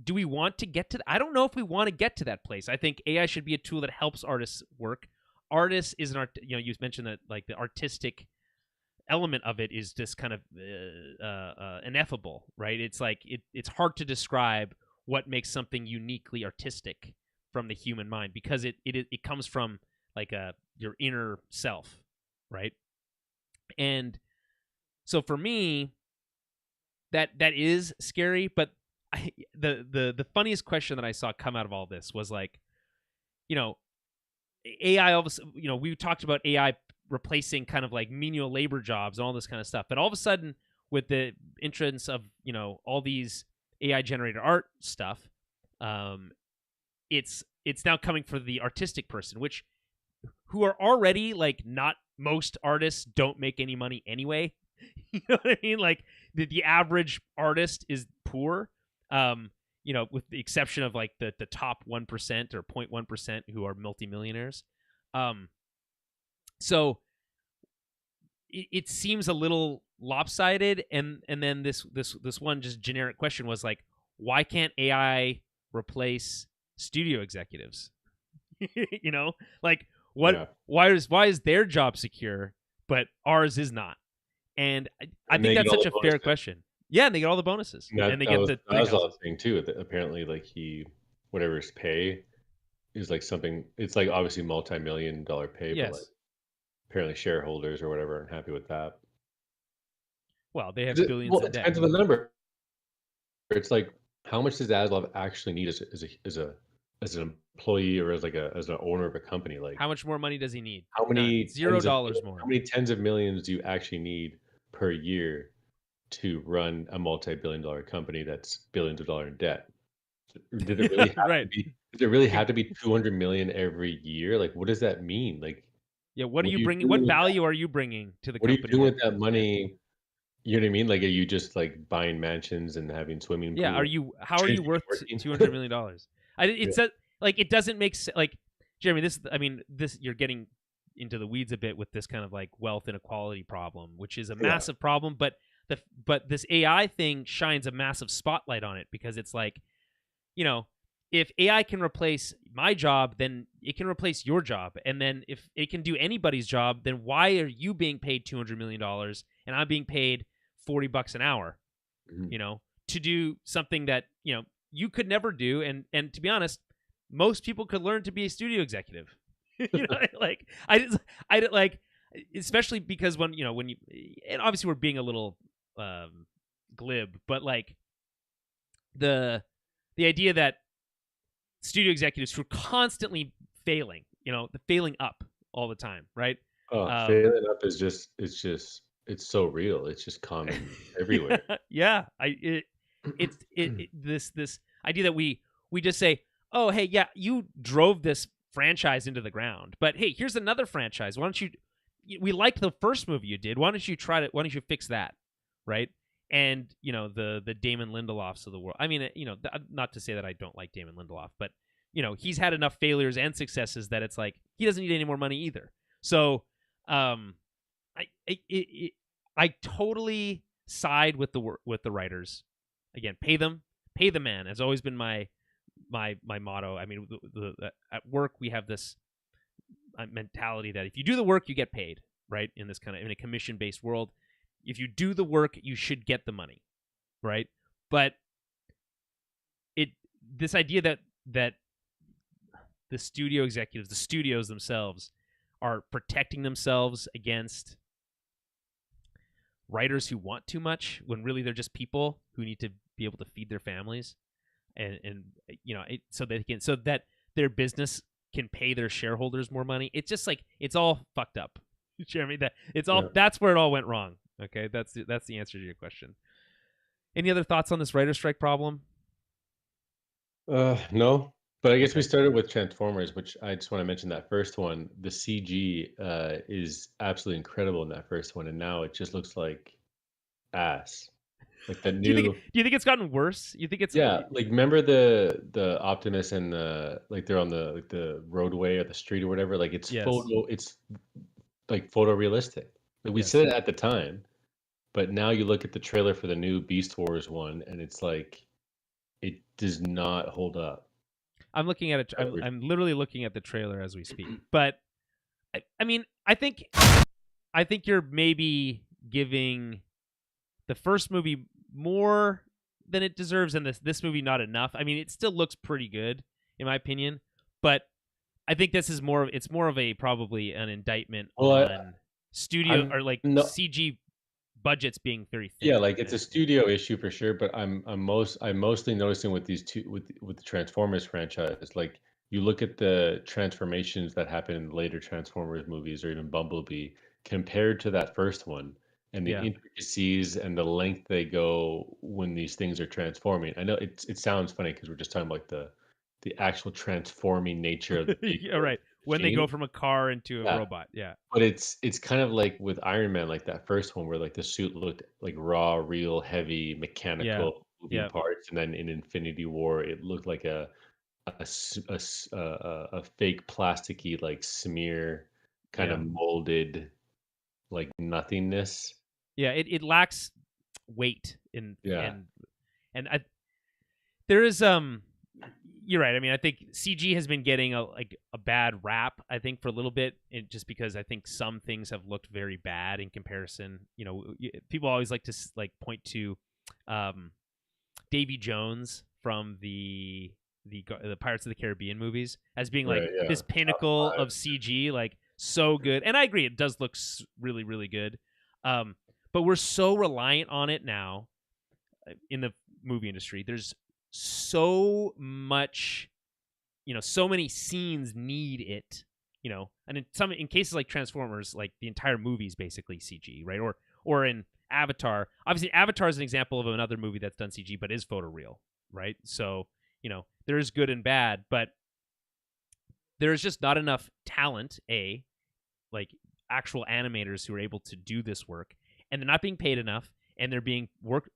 do we want to get to I don't know if we want to get to that place. I think AI should be a tool that helps artists work. Artists is an art. You mentioned that like the artistic element of it is just kind of ineffable, right? It's like it's hard to describe what makes something uniquely artistic from the human mind because it comes from like your inner self, right? And so for me, that is scary. But the funniest question that I saw come out of all this was like, you know, AI. All of a sudden, we talked about AI replacing kind of like menial labor jobs and all this kind of stuff. But all of a sudden, with the entrance of all these AI generated art stuff, it's now coming for the artistic person, who are already like not most artists don't make any money anyway. You know what I mean? Like the average artist is poor. With the exception of like the top 1% or 0.1% who are multimillionaires. So it seems a little lopsided, and then this one just generic question was like, why can't AI replace studio executives? Like what? Yeah. Why is their job secure but ours is not? And I And think they get that's all such the a fair bonuses. question. Yeah, and they get all the bonuses, And and they that get was the that big was the other houses. thing too. That apparently, like whatever his pay is like something. It's like obviously multi-million-dollar pay, but like Yes. apparently shareholders or whatever aren't happy with that. Well, they have Is it, billions well, in it debt. depends on the number. It's like how much does Aslov actually need as an employee or as an owner of a company? How Like much more money does he need? how None. many Zero dollars more. tens of millions do you actually need per year to run a multi-billion-dollar company that's billions of dollars in debt? Did it really Yeah, have to right. be? Did it really have to be 200 million every year? Like, what does that mean? Like, Yeah, what are you bringing? What value are you bringing to the company? What are you doing with that money? You know what I mean? Like, are you just like buying mansions and having swimming Yeah, pools? how are you worth $200 million? It's Yeah. like, it doesn't make sense. Like, Jeremy, this you're getting into the weeds a bit with this kind of like wealth inequality problem, which is a massive problem. But this AI thing shines a massive spotlight on it, because it's like, if AI can replace my job, then it can replace your job. And then if it can do anybody's job, then why are you being paid $200 million and I'm being paid $40 an hour, to do something that, you could never do. And to be honest, most people could learn to be a studio executive. Especially because when you, and obviously we're being a little glib, but like the idea that studio executives who are constantly failing, the failing up all the time, right? Failing up is it's so real. It's just common everywhere. Yeah, this idea that we just say, oh, hey, yeah, you drove this franchise into the ground, but hey, here's another franchise. Why don't you? We liked the first movie you did. Why don't you fix that, right? And the Damon Lindelofs of the world. I mean, not to say that I don't like Damon Lindelof, but he's had enough failures and successes that it's like he doesn't need any more money either. So, I totally side with the writers. Again, pay the man has always been my motto. I mean, at work we have this mentality that if you do the work, you get paid, right? In a commission based world. If you do the work, you should get the money, right? But this idea that the studio executives, the studios themselves, are protecting themselves against writers who want too much, when really they're just people who need to be able to feed their families, and so that their business can pay their shareholders more money. It's just like, it's all fucked up, Jeremy. That's where it all went wrong. Okay, that's the answer to your question. Any other thoughts on this writer strike problem? No, but I guess we started with Transformers, which I just want to mention that first one. The CG is absolutely incredible in that first one, and now it just looks like ass. Like the new. Do you think it's gotten worse? You think it's like, remember the Optimus and like they're on the roadway or the street or whatever. Like it's like photorealistic. Like we said it at the time, but now you look at the trailer for the new Beast Wars one, and it's like it does not hold up. I'm looking at it. I'm literally looking at the trailer as we speak. But I mean, I think you're maybe giving the first movie more than it deserves, and this movie not enough. I mean, it still looks pretty good in my opinion, but I think this is more of a probably an indictment on studio or like CG budgets being very thin. Yeah, like it's a studio issue for sure, but I'm mostly noticing with these two with the Transformers franchise, like you look at the transformations that happen in later Transformers movies or even Bumblebee compared to that first one, and the intricacies and the length they go when these things are transforming. I know it sounds funny because we're just talking about the actual transforming nature of the yeah, right. When they go from a car into a robot, But it's kind of like with Iron Man, like that first one where like the suit looked like raw, real, heavy, mechanical moving parts, and then in Infinity War it looked like a fake plasticky like smear kind of molded like nothingness. Yeah, it lacks weight in and there is you're right. I mean, I think CG has been getting a bad rap, I think, for a little bit, just because I think some things have looked very bad in comparison. People always like to point to Davy Jones from the Pirates of the Caribbean movies as being like this pinnacle of CG, like so good. And I agree, it does look really, really good. But we're so reliant on it now in the movie industry. There's so much, so many scenes need it, and in cases like Transformers, like the entire movie is basically CG, right? Or in Avatar, obviously Avatar is an example of another movie that's done CG but is photoreal, right? So there is good and bad, but there is just not enough talent, like actual animators who are able to do this work, and they're not being paid enough, and they're being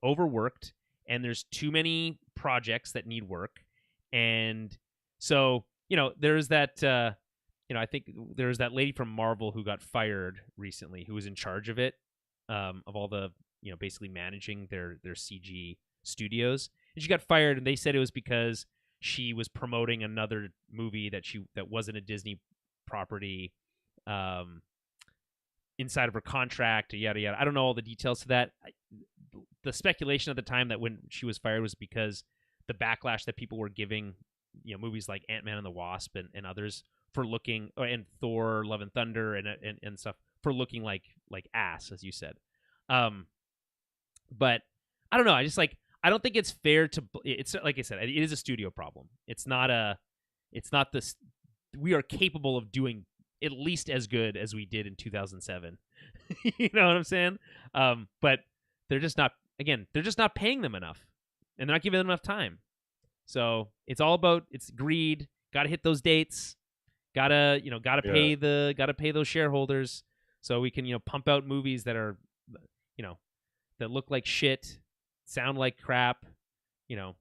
overworked, and there's too many projects that need work, and so there's that. I think there's that lady from Marvel who got fired recently, who was in charge of it, of all the basically managing their CG studios, and she got fired, and they said it was because she was promoting another movie that wasn't a Disney property, inside of her contract, yada yada. I don't know all the details to that. The speculation at the time that when she was fired was because the backlash that people were giving, movies like Ant-Man and the Wasp and others for looking, and Thor, Love and Thunder and stuff for looking like ass, as you said. But I don't know. I don't think it's fair to. It's like I said, it is a studio problem. It's not this. We are capable of doing at least as good as we did in 2007. You know what I'm saying? But they're just not. Again, they're just not paying them enough, and they're not giving them enough time. So it's all about greed. Got to hit those dates. Gotta pay those shareholders so we can pump out movies that are that look like shit, sound like crap. I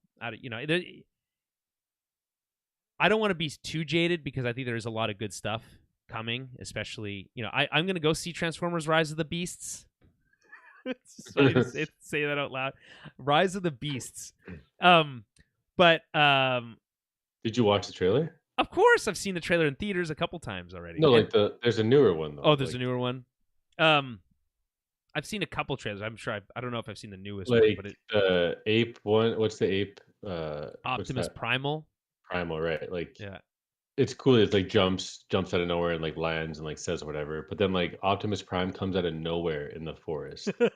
don't want to be too jaded because I think there is a lot of good stuff coming. Especially I'm gonna go see Transformers: Rise of the Beasts. It's funny to say that out loud. Rise of the Beasts. But did you watch the trailer? Of course, I've seen the trailer in theaters a couple times already. No, there's a newer one though. Oh, there's a newer one. I've seen a couple trailers. I'm sure. I don't know if I've seen the newest one, but the ape one. What's the ape? Optimus Primal. Primal, right? Yeah. It's cool. It's jumps out of nowhere and lands and says whatever. But then Optimus Prime comes out of nowhere in the forest, and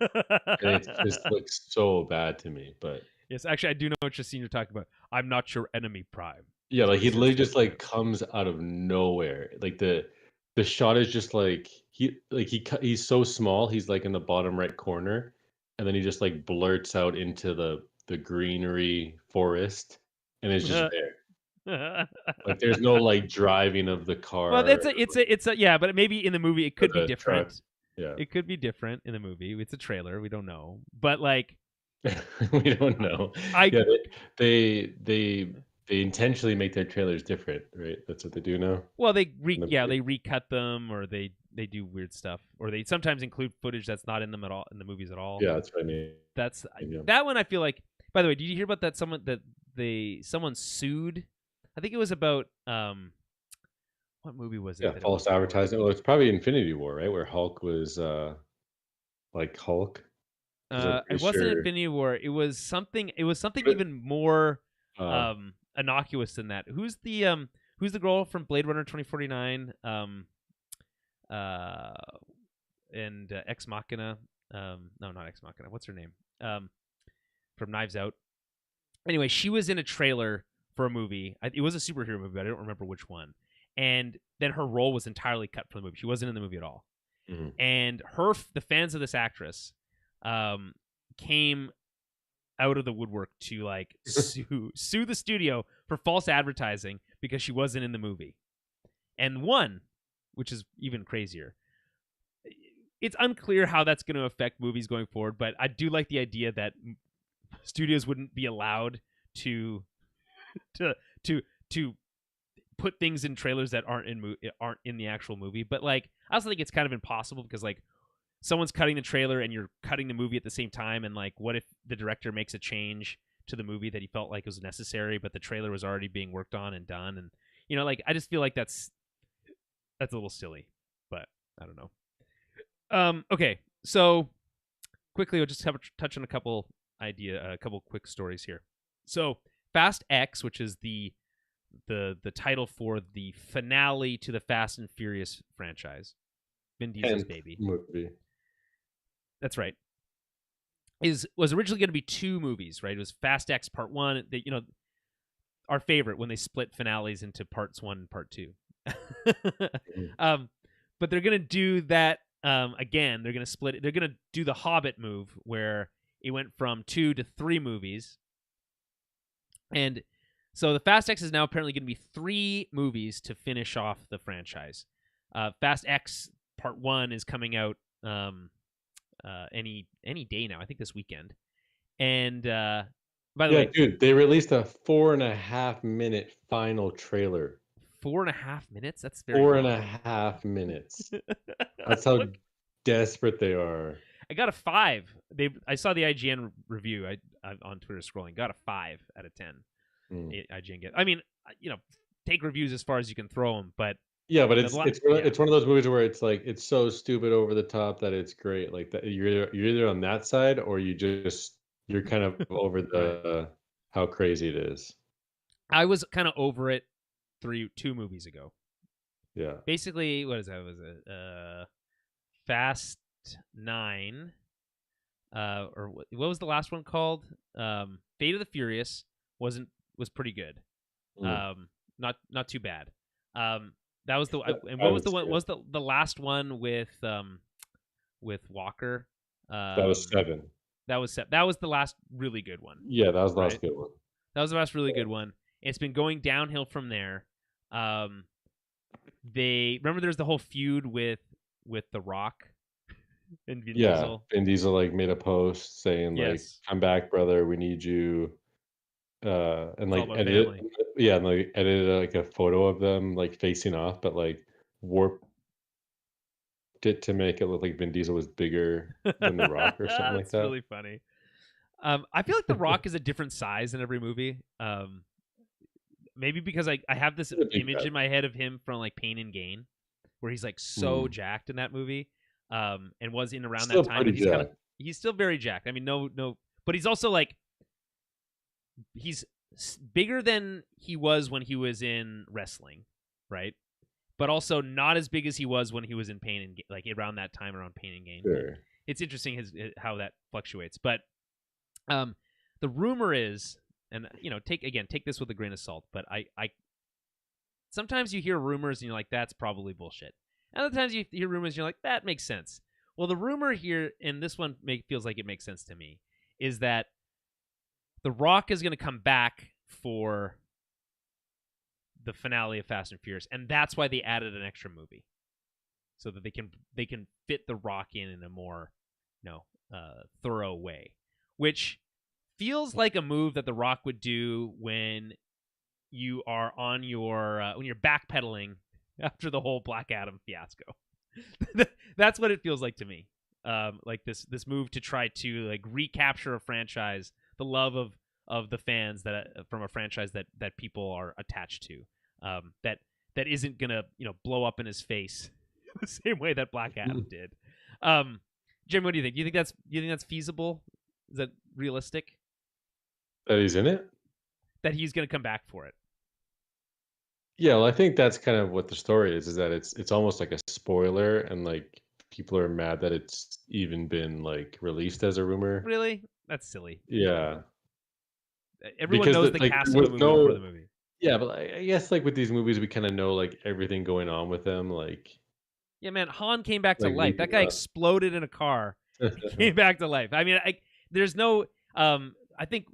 it just looks so bad to me. But yes, actually, I do know what scene you're talking about. I'm not your enemy, Prime. Yeah, he literally just comes out of nowhere. The shot is just he's so small. He's in the bottom right corner, and then he just blurts out into the greenery forest, and it's just there. There's no driving of the car. Well, it's a yeah, but maybe in the movie it could be different. Truck. Yeah, it could be different in the movie. It's a trailer. We don't know, but we don't know. They intentionally make their trailers different, right? That's what they do now. Well, they recut them, or they do weird stuff, or they sometimes include footage that's not in them at all in the movies at all. Yeah, that's what I mean. That one. I feel like. By the way, did you hear about that? Someone sued. I think it was about what movie was it? Yeah, false advertising. Well, it's probably Infinity War, right? Where Hulk was Hulk. It wasn't Infinity War. It was something. It was something even more innocuous than that. Who's the girl from Blade Runner 2049 and Ex Machina? No, not Ex Machina. What's her name? From Knives Out. Anyway, she was in a trailer for a movie. It was a superhero movie, but I don't remember which one. And then her role was entirely cut from the movie. She wasn't in the movie at all. Mm-hmm. And the fans of this actress came out of the woodwork to sue the studio for false advertising because she wasn't in the movie, and won, which is even crazier. It's unclear how that's going to affect movies going forward, but I do like the idea that studios wouldn't be allowed to put things in trailers that aren't in the actual movie. But I also think it's kind of impossible because someone's cutting the trailer and you're cutting the movie at the same time, and what if the director makes a change to the movie that he felt was necessary, but the trailer was already being worked on and done, and I just feel like that's a little silly, but I don't know. Okay, so quickly we'll just touch on a couple quick stories here. So Fast X, which is the title for the finale to the Fast and Furious franchise, Vin Diesel's baby. Movie. That's right. Was originally going to be two movies, right? It was Fast X Part 1. Our favorite when they split finales into Parts 1 and Part 2. But they're going to do that again. They're going to split it. They're going to do the Hobbit move where it went from 2 to 3 movies. And so the Fast X is now apparently going to be 3 movies to finish off the franchise. Fast X, Part 1 is coming out any day now. I think this weekend. And by the way, dude, they released a 4.5-minute final trailer. 4.5 minutes? That's very Four long. and a half minutes. That's how desperate they are. I got a 5. I saw the IGN review. I on Twitter scrolling. Got a 5 out of 10. IGN get. I mean, take reviews as far as you can throw them, but yeah, but it's one of those movies where it's like it's so stupid over the top that it's great. Like that you're either on that side or you're kind of over the how crazy it is. I was kind of over it 2 movies ago. Yeah. Basically, what is that? Was it Fast 9? Or what was the last one called? Fate of the Furious was pretty good. Not too bad. That was and what was the one? Was the last one with Walker? That was 7. That was the last really good one. Yeah, that was the last good one. That was the last really good one. It's been going downhill from there. They remember there's the whole feud with The Rock and Vin Diesel. Vin Diesel like made a post saying like, "Come back, brother. We need you." And like edited like a photo of them like facing off, but like warped it to make it look like Vin Diesel was bigger than The Rock or something like that. That's really funny. I feel like The Rock is a different size in every movie. Maybe because I have this image in my head of him from like Pain and Gain, where he's like so jacked in that movie, and was in around that time. But he's still very jacked. I mean, no, but he's also like he's bigger than he was when he was in wrestling, right? But also not as big as he was when he was in Pain and Gain, like around that time around Pain and Gain. Sure. It's interesting how that fluctuates. But the rumor is, and take this with a grain of salt, but I sometimes you hear rumors and you're like, that's probably bullshit. And other times you hear rumors and you're like, that makes sense. Well, the rumor here, and this one feels like it makes sense to me, is that The Rock is going to come back for the finale of Fast and Furious, and that's why they added an extra movie, so that they can fit The Rock in a more thorough way, which feels like a move that The Rock would do when you are on your when you're backpedaling after the whole Black Adam fiasco. That's what it feels like to me. Like this move to try to like recapture a franchise, the love of the fans from a franchise that people are attached to, that isn't gonna blow up in his face the same way that Black Adam did. Jim, what do you think? Do you think that's feasible? Is that realistic? That he's in it? That he's gonna come back for it? Yeah, well, I think that's kind of what the story is that it's almost like a spoiler, and like people are mad that it's even been like released as a rumor. Really? That's silly. Yeah. Everyone knows the cast of the movie before the movie. Yeah, but I guess like with these movies, we kind of know like everything going on with them. Like, yeah, man, Han came back to life. That guy exploded in a car, came back to life. I mean, there's no. I think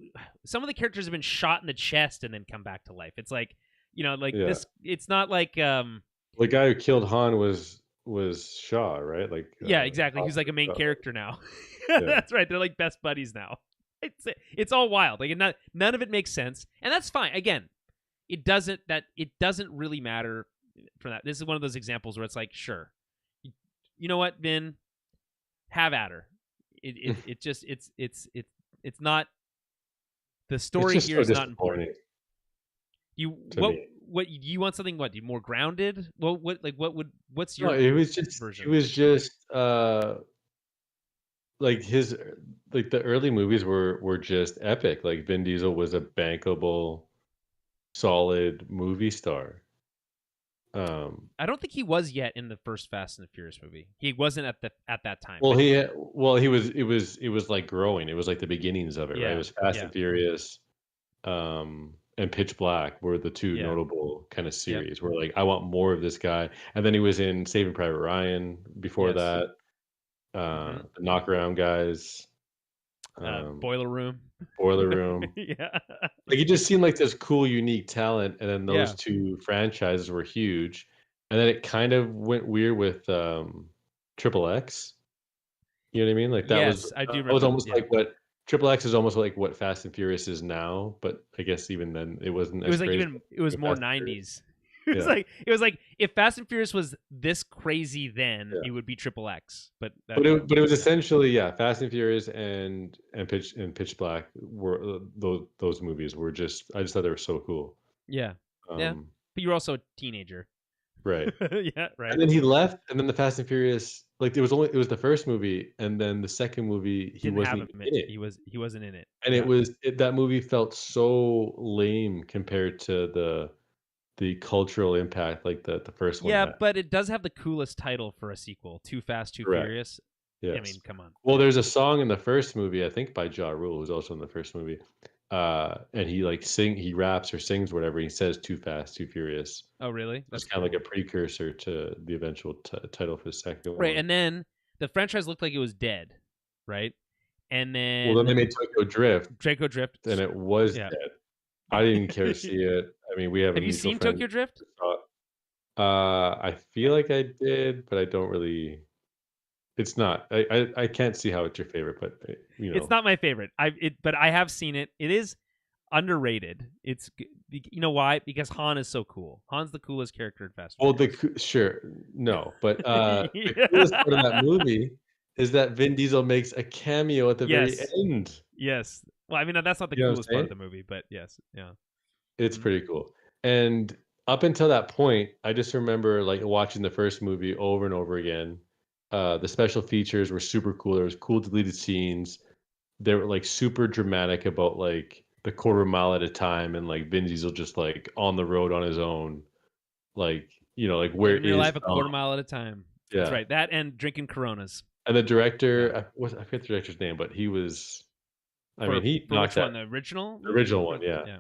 some of the characters have been shot in the chest and then come back to life. It's like, this. It's not like the guy who killed Han was Shaw, right? Like, yeah, exactly. He's like a main character now. That's right. They're like best buddies now. It's all wild. Like none of it makes sense, and that's fine. Again, it doesn't really matter for that. This is one of those examples where it's like, sure, you know what, Vin, have at her. It's not. The story here is not important. What you want something? What, more grounded? Well, what's your? No, it was just version? It was just like the early movies were just epic. Like Vin Diesel was a bankable, solid movie star. I don't think he was yet in the first Fast and the Furious movie. He wasn't at that time. Well, it was like growing. It was like the beginnings of it, right? It was Fast and Furious, and Pitch Black were the two notable kind of series where like I want more of this guy. And then he was in Saving Private Ryan before that. The Knockaround Guys. Boiler Room. Yeah. Like he just seemed like this cool, unique talent, and then those two franchises were huge. and then it kind of went weird with Triple X. You know what I mean? Like Yes, I do that was remember. almost Yeah. like what Triple X is almost like what Fast and Furious is now, but I guess even then it wasn't It as was like crazy it was as more Fast and Furious. 90s. It was Yeah, like if Fast and Furious was this crazy then, yeah. it would be Triple X. But that But it was yeah. essentially, yeah, Fast and Furious and Pitch Black were those movies were just I just thought they were so cool. Yeah. Yeah. Um, But you were also a teenager. right. Yeah, right. And then he left, and then the Fast and Furious, like it was the first movie, and then the second movie he Didn't have wasn't him. even in it. He wasn't in it. And Yeah. that movie felt so lame compared to the cultural impact like the first one Yeah, had. but it does have the coolest title for a sequel, Too Fast, Too Correct. Furious. I Yes. mean, come on. Well, there's a song in the first movie, I think by Ja Rule, who's also in the first movie. And he raps or sings whatever. He says "Too Fast, Too Furious." Oh, really? It's That's kind of cool. like a precursor to the eventual title for the second Right, one. and then the franchise looked like it was dead, right? And Well, then then they made Tokyo Drift, Draco Drift. and it was Yeah. dead. I didn't care to see it. I mean, we have a Have you mutual seen friend Tokyo Drift? who saw it. I feel like I did, but I don't really. It's not. I can't see how it's your favorite, but It's not my favorite. But I have seen it. It is underrated. You know why? Because Han is so cool. Han's the coolest character in Fast and Well, Furious. sure, no, but the coolest Yeah. part of that movie is that Vin Diesel makes a cameo at the very Yes. end. Yes. Well, I mean that's not the You know what I'm coolest part of saying? the movie, but yes. Yeah. It's Mhm. pretty cool. And up until that point, I just remember like watching the first movie over and over again. The special features were super cool. There was cool deleted scenes. They were like super dramatic about like the quarter mile at a time and like Vin Diesel just like on the road on his own. Like, like where Living your is life a Dom? quarter mile at a time. That's Yeah. right. That and drinking Coronas. And the Yeah. director, I forget the director's name, but I mean, he For knocked which that one? The original the movie? original one, Or yeah.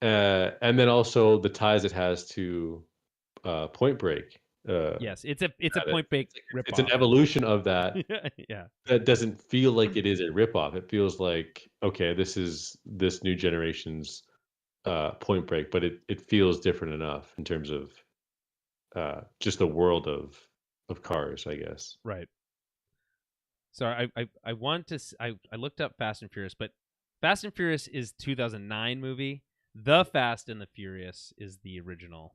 yeah. And then also the ties it has to Point Break. Yes, it's a At it. Point Break It's an ripoff. evolution of that Yeah, yeah. that doesn't feel like it is a ripoff. It feels like, okay, this is this new generation's Point Break, but it feels different enough in terms of just the world of cars, I guess. Right. So I want to I looked up Fast and Furious, but Fast and Furious is 2009 movie. The Fast and the Furious is the original.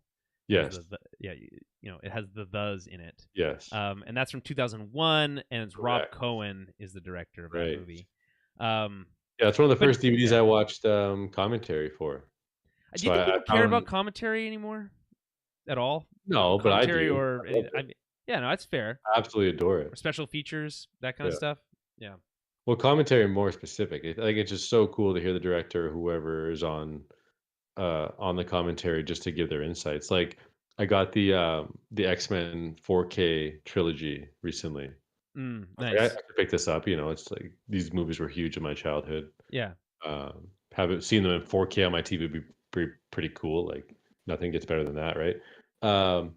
Has Yes. yeah, it has the thes in it. Yes. And that's from 2001, and it's Rob Correct. Cohen is the director of that Right. movie. Um, Yeah, it's one of the but first DVDs yeah, I watched commentary for. do you So think I people care found about commentary anymore at all? no, but I Commentary do. or I love I it. mean, yeah, no, that's fair. I absolutely adore Or it. special features, that kind of Yeah. stuff. Yeah. Well, commentary more specific. I think it's just so cool to hear the director or whoever is on the commentary just to give their insights. Like I got the X-Men 4K trilogy recently. I was like, I Nice. could pick this up. It's like these movies were huge in my childhood. Yeah. Haven't seen them in 4K on my TV would be pretty cool. Like nothing gets better than that, right? Um,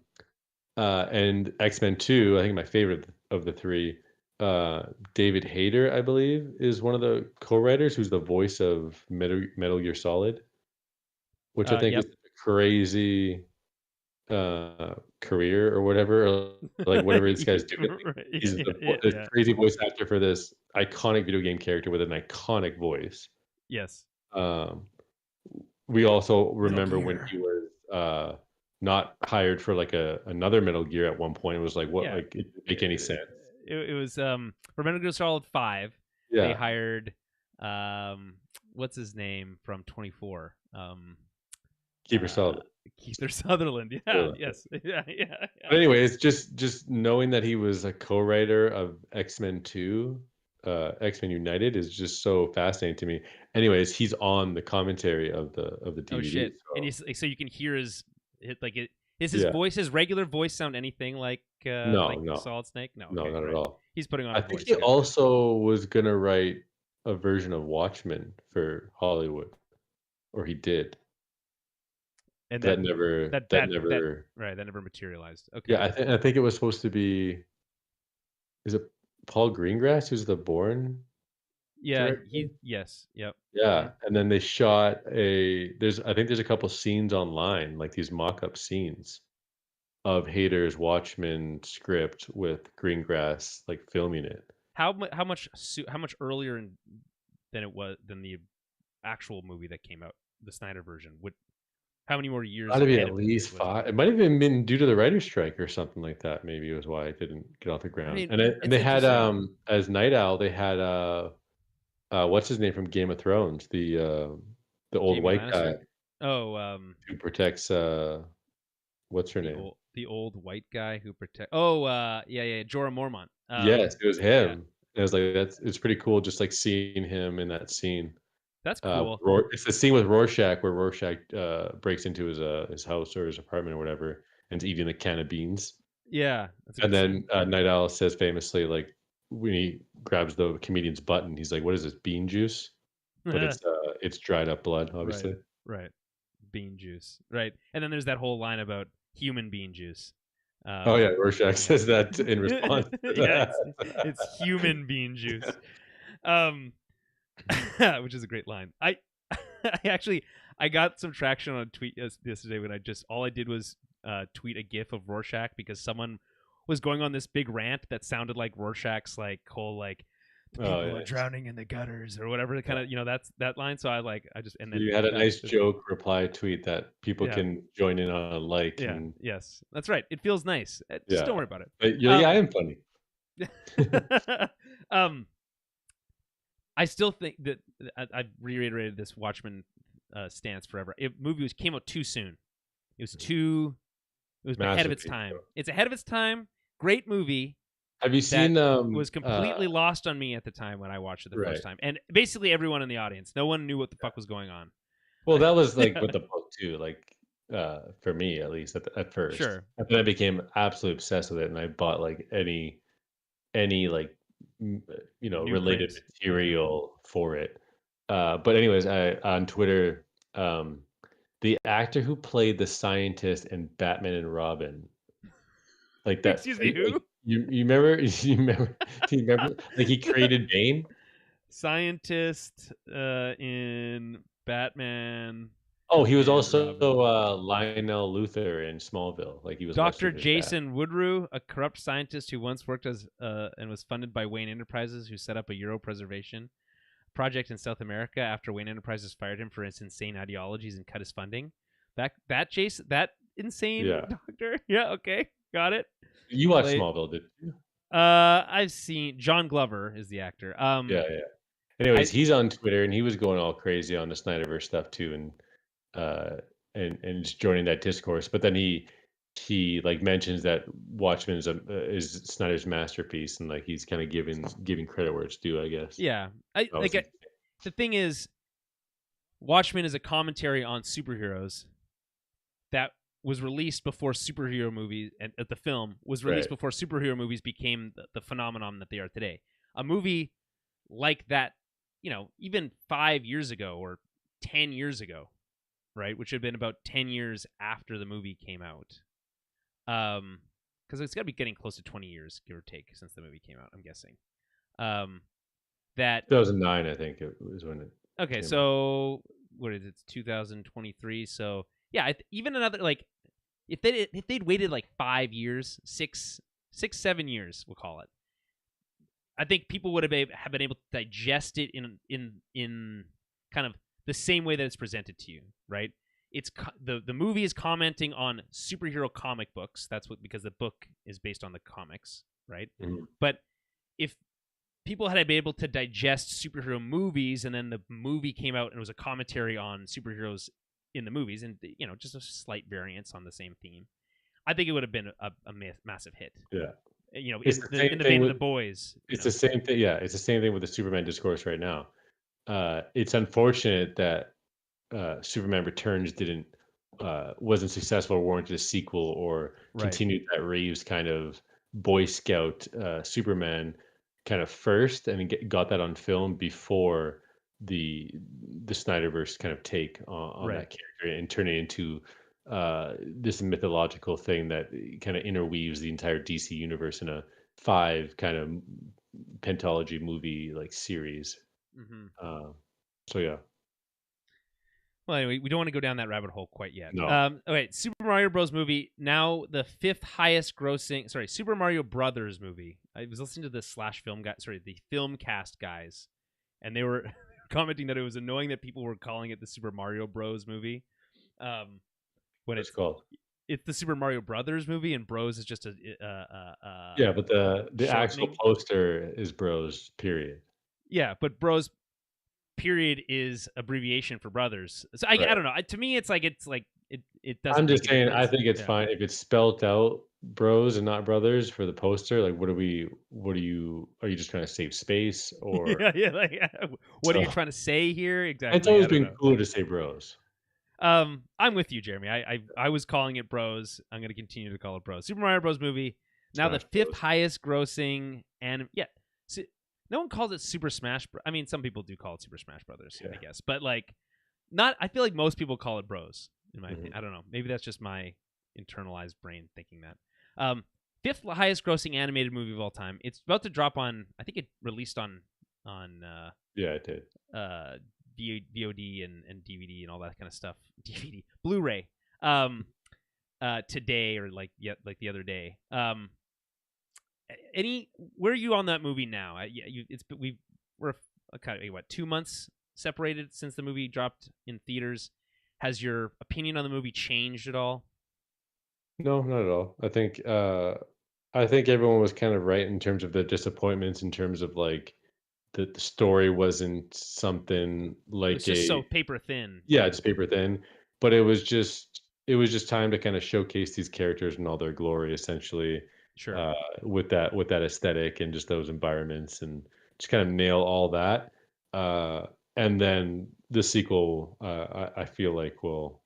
and X-Men 2, I think my favorite of the three, David Hayter, I believe, is one of the co-writers who's the voice of Metal Gear Solid, which I think is Yep. a crazy career or whatever, or like whatever this guy's doing. Like, he's the Yeah. crazy voice actor for this iconic video game character with an iconic voice. Yes. Um, we also Metal remember when Gear. he was not hired for like another Metal Gear at one point. It was like, what? Yeah. Like, it didn't make any sense. It was for Metal Gear Solid 5, they Yeah, hired what's his name from 24? Keeper Solid. Keith Sutherland. Yeah, Yeah. yes. Yeah, yeah. But anyway, it's just knowing that he was a co-writer of X-Men 2, X-Men United is just so fascinating to me. Anyways, he's on the commentary of the Oh DVD. shit. And So he's like, so you can hear is his yeah, voice, his regular voice sound anything like no, no, Solid Snake? No, no, okay, not at right. all. He's putting on I a think voice. he Gotcha. also was gonna write a version of Watchmen for Hollywood, or he did. And That never that that never right, that never materialized. Okay. Yeah, I think it was supposed to be is it Paul Greengrass who's the Bourne Yeah, director? yes. Yep. Yeah, Mhm. and then they shot I think there's a couple scenes online, like these mock-up scenes of Hader's Watchmen script with Greengrass like filming it. How much earlier than the actual movie that came out, the Snyder version? How many more years? Gotta be at least 5. It might have even been due to the writer's strike or something like that. Maybe it was why it didn't get off the I ground. mean, And it's they had interesting. as Night Owl, they had what's his name from Game of Thrones, the old Jaime white guy Lannister. Oh, who protects what's her name? the old white guy who protect. Oh, yeah, Jorah Mormont. Yes, it was Yeah, him. It was like it's pretty cool just like seeing him in that scene. that's cool. It's the scene with Rorschach where Rorschach breaks into his house or his apartment or whatever and is eating a can of beans. Yeah, that's a And good scene. then Night Owl says famously, like when he grabs the comedian's button, he's like, "What is this? Bean juice?" But it's dried up blood, Right, obviously. right. Bean juice. Right, and then there's that whole line about human bean juice. Oh yeah, Rorschach Yeah, said that in response to yeah, that. it's human bean juice. Which is a great line. I got some traction on a tweet yesterday when all I did was tweet a GIF of Rorschach because someone was going on this big rant that sounded like Rorschach's like whole like the people are drowning in the gutters or whatever kind of that's that line. So I just and then You had a nice joke reply tweet that people yeah. can join in on, like, Yeah. and Yes. That's right. It feels nice. Just don't yeah. worry about it. But you're like, "Yeah, I am funny." um, I still think that I've reiterated this Watchmen stance forever. Movie came out too soon. It was ahead of its time. It's ahead of its time. Great movie. Have you seen was completely lost on me at the time when I watched it the first time. And basically everyone in the audience, no one knew what the fuck was going on. Well, that was like with the book too, like for me at least at first. Sure. And then I became absolutely obsessed with it and I bought like any like related material for it. But anyways, I on Twitter, the actor who played the scientist in Batman and Robin, like that. Excuse me, who? Like, you remember? Do you remember? Like he created Bane. Scientist in Batman. Oh, he was also Lionel Luthor in Smallville. Like he was Dr. Jason Woodrue, a corrupt scientist who once worked as and was funded by Wayne Enterprises, who set up a Euro preservation project in South America after Wayne Enterprises fired him for his insane ideologies and cut his funding. That insane doctor. Yeah, okay, got it. You watched Smallville, did you? I've seen John Glover is the actor. Yeah. Anyways, he's on Twitter and he was going all crazy on the Snyderverse stuff too, and just joining that discourse. But then he like mentions that Watchmen is Snyder's masterpiece, and like he's kind of giving credit where it's due, I guess. Yeah, the thing is, Watchmen is a commentary on superheroes that was released before superhero movies, and the film was released before superhero movies became the phenomenon that they are today. A movie like that, even 5 years ago or 10 years ago, right, which had been about 10 years after the movie came out, because it's got to be getting close to 20 years, give or take, since the movie came out, I'm guessing. That 2009, I think it was when it. Okay, so what is it? It's 2023. So yeah, even another like if they'd waited like 5 years, 7 years, we'll call it. I think people would have been able to digest it in kind of the same way that it's presented to you, right? It's the movie is commenting on superhero comic books. That's because the book is based on the comics, right? Mm-hmm. But if people had been able to digest superhero movies, and then the movie came out and it was a commentary on superheroes in the movies, and just a slight variance on the same theme, I think it would have been a massive hit. Yeah. It's in the vein of The Boys. It's the same thing. Yeah, it's the same thing with the Superman discourse right now. It's unfortunate that Superman Returns wasn't successful or warranted a sequel or continued that Reeves kind of Boy Scout Superman kind of first and got that on film before the Snyderverse kind of take on that character and turn it into this mythological thing that kind of interweaves the entire DC universe in a 5 kind of pentology movie like series. So yeah. Well, anyway, we don't want to go down that rabbit hole quite yet. No. Okay, Super Mario Bros. Movie, now the 5th highest grossing. Sorry, Super Mario Brothers movie. I was listening to the the film cast guys, and they were commenting that it was annoying that people were calling it the Super Mario Bros. Movie. When it's called. It's the Super Mario Brothers movie, and Bros is just yeah, but the actual poster is Bros. Period. Yeah, but Bros. Period is abbreviation for brothers. So I don't know. To me, it's like it doesn't. I'm just saying. I think it's fine if it's spelled out Bros and not Brothers for the poster. Like, are you just trying to save space or? What are you trying to say here exactly? It's always been cooler to say Bros. I'm with you, Jeremy. I was calling it Bros. I'm going to continue to call it Bros. Super Mario Bros. Movie, now the 5th highest grossing, and so no one calls it Super Smash. I mean, some people do call it Super Smash Brothers, I guess, but like, not. I feel like most people call it Bros. In my opinion, I don't know. Maybe that's just my internalized brain thinking that. 5th highest grossing animated movie of all time. It's about to drop on. I think it released on. Yeah, it did. VOD and DVD and all that kind of stuff. DVD, Blu-ray. Today or like the other day. Where are you on that movie now? We're kind of 2 months separated since the movie dropped in theaters. Has your opinion on the movie changed at all? No, not at all. I think everyone was kind of right in terms of the disappointments, in terms of like the story wasn't something like it's just so paper thin. Yeah, it's paper thin, but it was just time to kind of showcase these characters in all their glory, essentially. Sure. With that aesthetic and just those environments, and just kind of nail all that. And then the sequel, I feel like will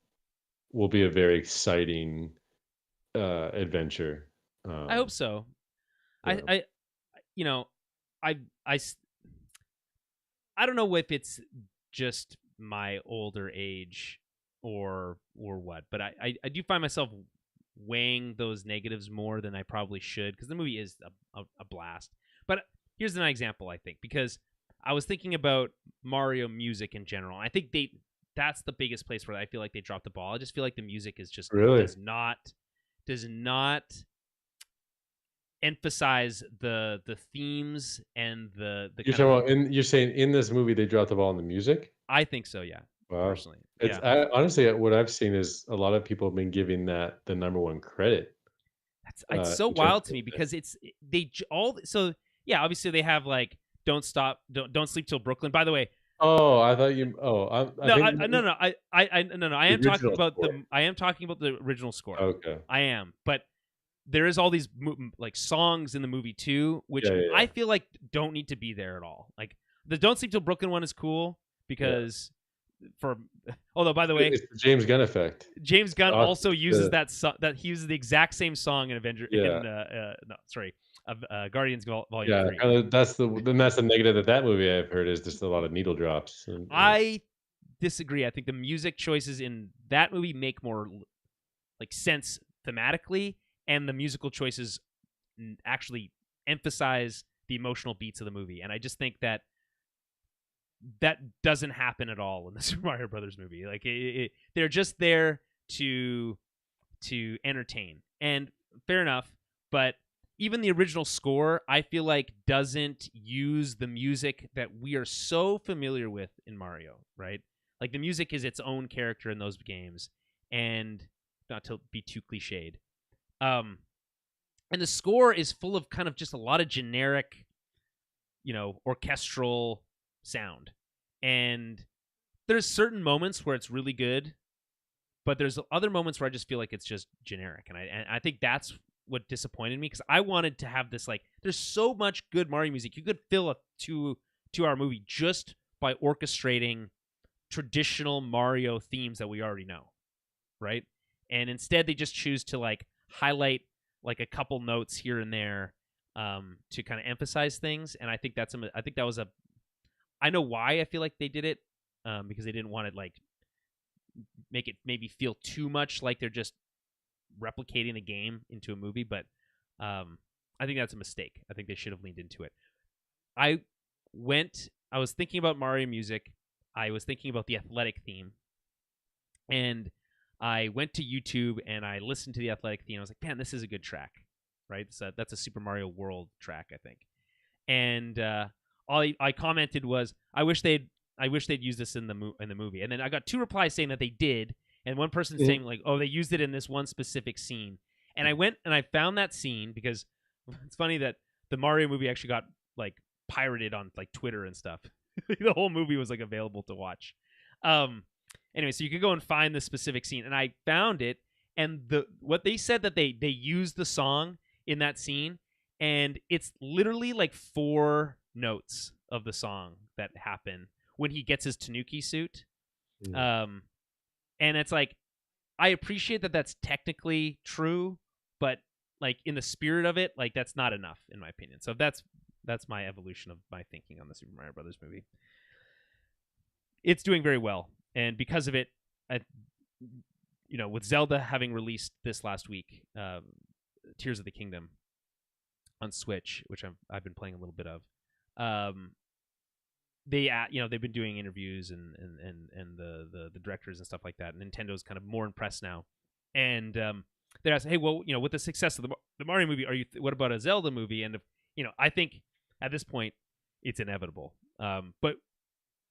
be a very exciting adventure. I hope so. Yeah. I don't know if it's just my older age or what, but I do find myself weighing those negatives more than I probably should, because the movie is a blast. But here's an example, I think, because I was thinking about Mario music in general. I think that's the biggest place where I feel like they dropped the ball. I just feel like the music is just does not emphasize the themes and the you're saying in this movie they dropped the ball in the music? I think so, yeah. Wow. Personally. Honestly, what I've seen is a lot of people have been giving that the number one credit. It's so wild to me, because obviously they have like Don't Sleep Till Brooklyn. By the way, I thought you. I am talking about the original score. Okay, I am, but there is all these like songs in the movie too, which I feel like don't need to be there at all. Like the Don't Sleep Till Brooklyn one is cool because although by the way, it's the James Gunn effect. James Gunn also uses that he uses the exact same song in Guardians Volume 3. That's the negative of that movie I've heard, is just a lot of needle drops. I disagree. I think the music choices in that movie make more like sense thematically, and the musical choices actually emphasize the emotional beats of the movie. And I just think that doesn't happen at all in the Super Mario Brothers movie. Like they're just there to entertain, and fair enough. But even the original score, I feel like, doesn't use the music that we are so familiar with in Mario, right? Like the music is its own character in those games, and not to be too cliched. And the score is full of kind of just a lot of generic, orchestral sound. And there's certain moments where it's really good, but there's other moments where I just feel like it's just generic. And I think that's what disappointed me, because I wanted to have this, like, there's so much good Mario music. You could fill a 2-hour movie just by orchestrating traditional Mario themes that we already know, right? And instead they just choose to like highlight like a couple notes here and there to kind of emphasize things. And I think I know why I feel like they did it, because they didn't want to like make it maybe feel too much like they're just replicating the game into a movie. But I think that's a mistake. I think they should have leaned into it. I was thinking about Mario music. I was thinking about the athletic theme, and I went to YouTube and I listened to the Athletic theme. I was like, man, this is a good track, right? So that's a Super Mario World track, I think. And all I commented was, I wish they'd use this in the movie. And then I got 2 replies saying that they did, and one person saying like, oh, they used it in this one specific scene. And I went and I found that scene because it's funny that the Mario movie actually got like pirated on like Twitter and stuff. The whole movie was like available to watch. Anyway, so you could go and find the specific scene, and I found it. And what they said that they used the song in that scene, and it's literally like 4 notes of the song that happen when he gets his Tanuki suit. And it's like, I appreciate that that's technically true, but like in the spirit of it, like that's not enough in my opinion. So that's my evolution of my thinking on the Super Mario Brothers movie. It's doing very well, and because of it, with Zelda having released this last week, Tears of the Kingdom on Switch, which I've been playing a little bit of, they've been doing interviews and the directors and stuff like that. And Nintendo's kind of more impressed now, and they're asking, hey, well, with the success of the Mario movie, what about a Zelda movie? And I think at this point it's inevitable. But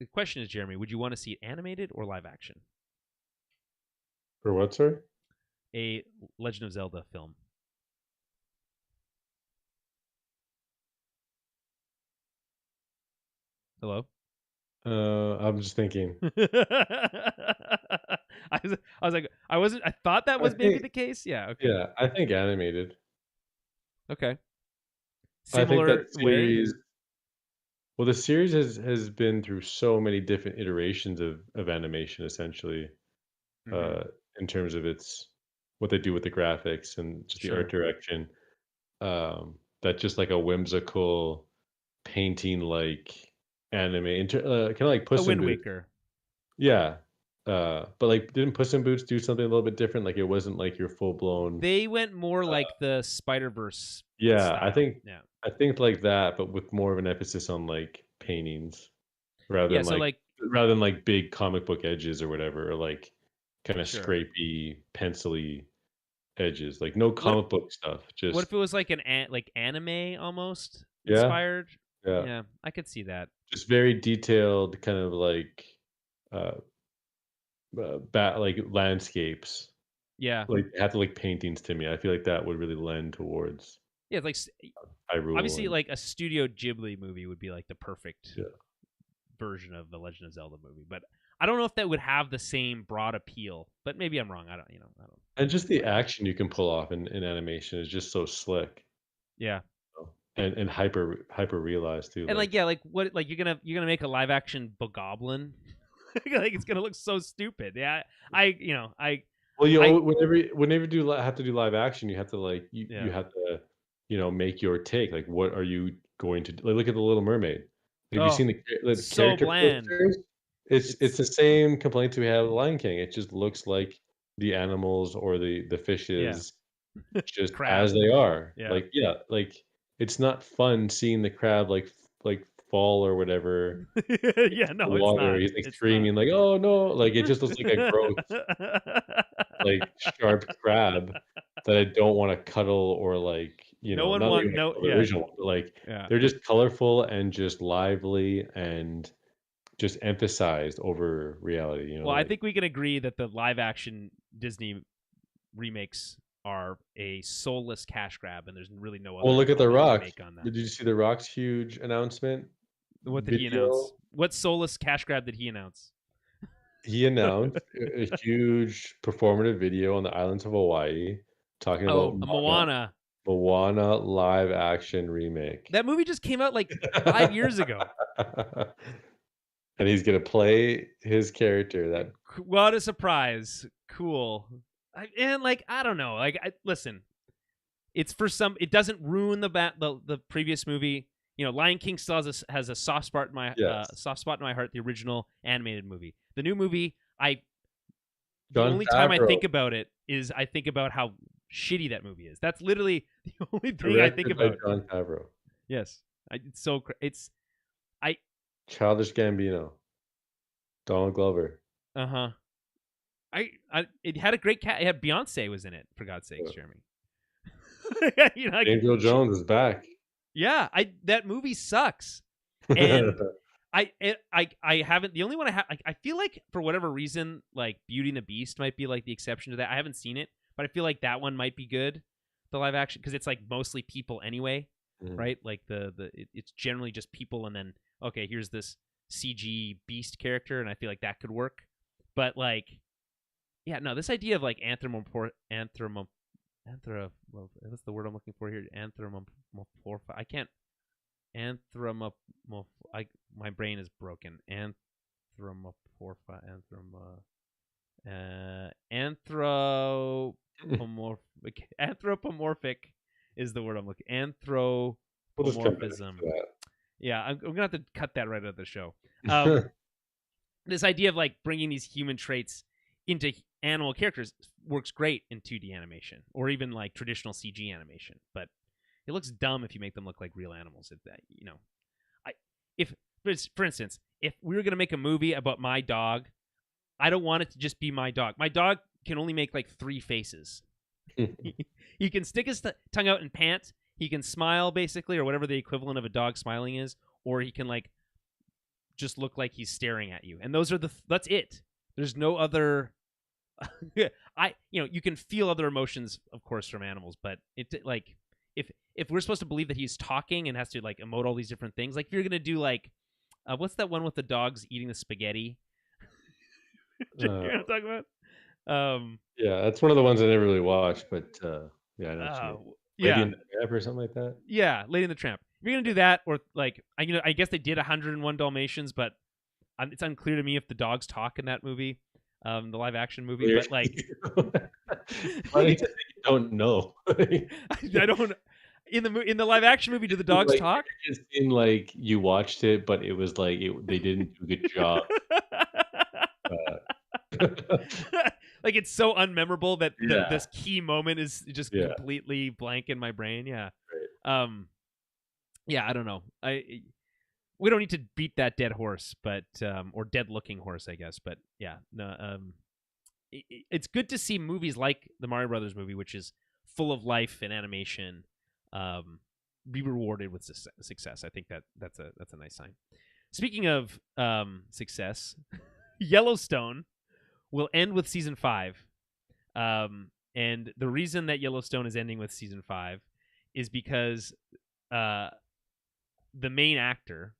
the question is, Jeremy, would you want to see it animated or live action? For what, sir? A Legend of Zelda film. Hello? I'm just thinking. I was like, I thought that was maybe the case. Yeah. Okay. Yeah, I think animated. Okay. Similar I think that series. Way? Well, the series has been through so many different iterations of animation, essentially, in terms of what they do with the graphics and just the art direction. That just like a whimsical painting, like anime, kind of like Puss in Boots. Wind Waker. Yeah, but like, didn't Puss in Boots do something a little bit different? Like, it wasn't like your full blown. They went more like the Spider-Verse. Yeah, style. I think like that, but with more of an emphasis on like paintings, rather than like big comic book edges or whatever, or like kind of scrapey, pencily edges. Like no comic book stuff. Just what if it was like like anime almost inspired? Yeah, I could see that. Just very detailed, kind of like like landscapes. Yeah, like they have to like paintings to me. I feel like that would really lend towards. Yeah, like obviously, like a Studio Ghibli movie would be like the perfect version of the Legend of Zelda movie, but I don't know if that would have the same broad appeal. But maybe I'm wrong. I don't. And just the action you can pull off in animation is just so slick. Yeah. And hyper realized too. And like what you're gonna make a live action Bogoblin? Like it's gonna look so stupid. Yeah, whenever you have to do live action, you have to like you have to make your take. Like, what are you going to do? Like, look at the Little Mermaid. Have you seen the so character bland? It's the same complaints we have with Lion King. It just looks like the animals or the fishes just as they are. Like it's not fun seeing the crab like fall or whatever. Water. He's like screaming like, oh no, like it just looks like a gross like sharp crab that I don't want to cuddle or like original. But like they're just colorful and just lively and just emphasized over reality. Well, I think we can agree that the live action Disney remakes are a soulless cash grab, and there's really no other. Well, look at The Rock. Did you see The Rock's huge announcement? What did he announce? What soulless cash grab did he announce? He announced a huge performative video on the islands of Hawaii talking about Moana. Moana live action remake. That movie just came out like 5 years ago. And he's gonna play his character. What a surprise! Cool. I don't know. Listen, it's for some. It doesn't ruin the previous movie. Lion King still has a soft spot in my heart. The original animated movie. The new movie, the only time I think about it is I think about how shitty that movie is. That's literally the only thing I think about. Jon Favreau. Yes, Childish Gambino, Donald Glover. it had a great cat. It had Beyonce was in it, for God's sakes, Jeremy. James Earl Jones is back. Yeah, that movie sucks, and I haven't. The only one I have, I feel like for whatever reason, like Beauty and the Beast might be like the exception to that. I haven't seen it, but I feel like that one might be good, the live action, because it's like mostly people anyway, right? Like it's generally just people, and then okay, here's this CG beast character, and I feel like that could work. But like, yeah, no, this idea of like what's the word I'm looking for here? I can't. My brain is broken. Anthropomorphic is the word I'm looking. Anthropomorphism. Yeah, I'm gonna have to cut that right out of the show. This idea of like bringing these human traits into animal characters works great in 2D animation or even like traditional CG animation, but it looks dumb if you make them look like real animals. For instance, if we were gonna make a movie about my dog, I don't want it to just be my dog. My dog can only make like 3 faces. He can stick his tongue out and pant. He can smile, basically, or whatever the equivalent of a dog smiling is, or he can like just look like he's staring at you. And that's it. There's no other. You can feel other emotions, of course, from animals, but it like if we're supposed to believe that he's talking and has to like emote all these different things, like if you're gonna do like, what's that one with the dogs eating the spaghetti? You know what I'm talking about? Yeah, that's one of the ones I never really watched, but yeah, I know. Lady and the Tramp or something like that. Yeah, Lady and the Tramp. If you're gonna do that, or like, I guess they did 101 Dalmatians, but it's unclear to me if the dogs talk in that movie, the live action movie. But like, I don't know. I don't. In the live action movie, do the dogs talk? It just seemed like you watched it, but it was like they didn't do a good job. Like it's so unmemorable that this key moment is just completely blank in my brain. Yeah. Right. Yeah, I don't know. We don't need to beat that dead horse, but or dead looking horse, I guess. But yeah, no. It's good to see movies like the Mario Brothers movie, which is full of life and animation, be rewarded with success. I think that's a nice sign. Speaking of success, Yellowstone will end with season 5. And the reason that Yellowstone is ending with season 5 is because the main actor,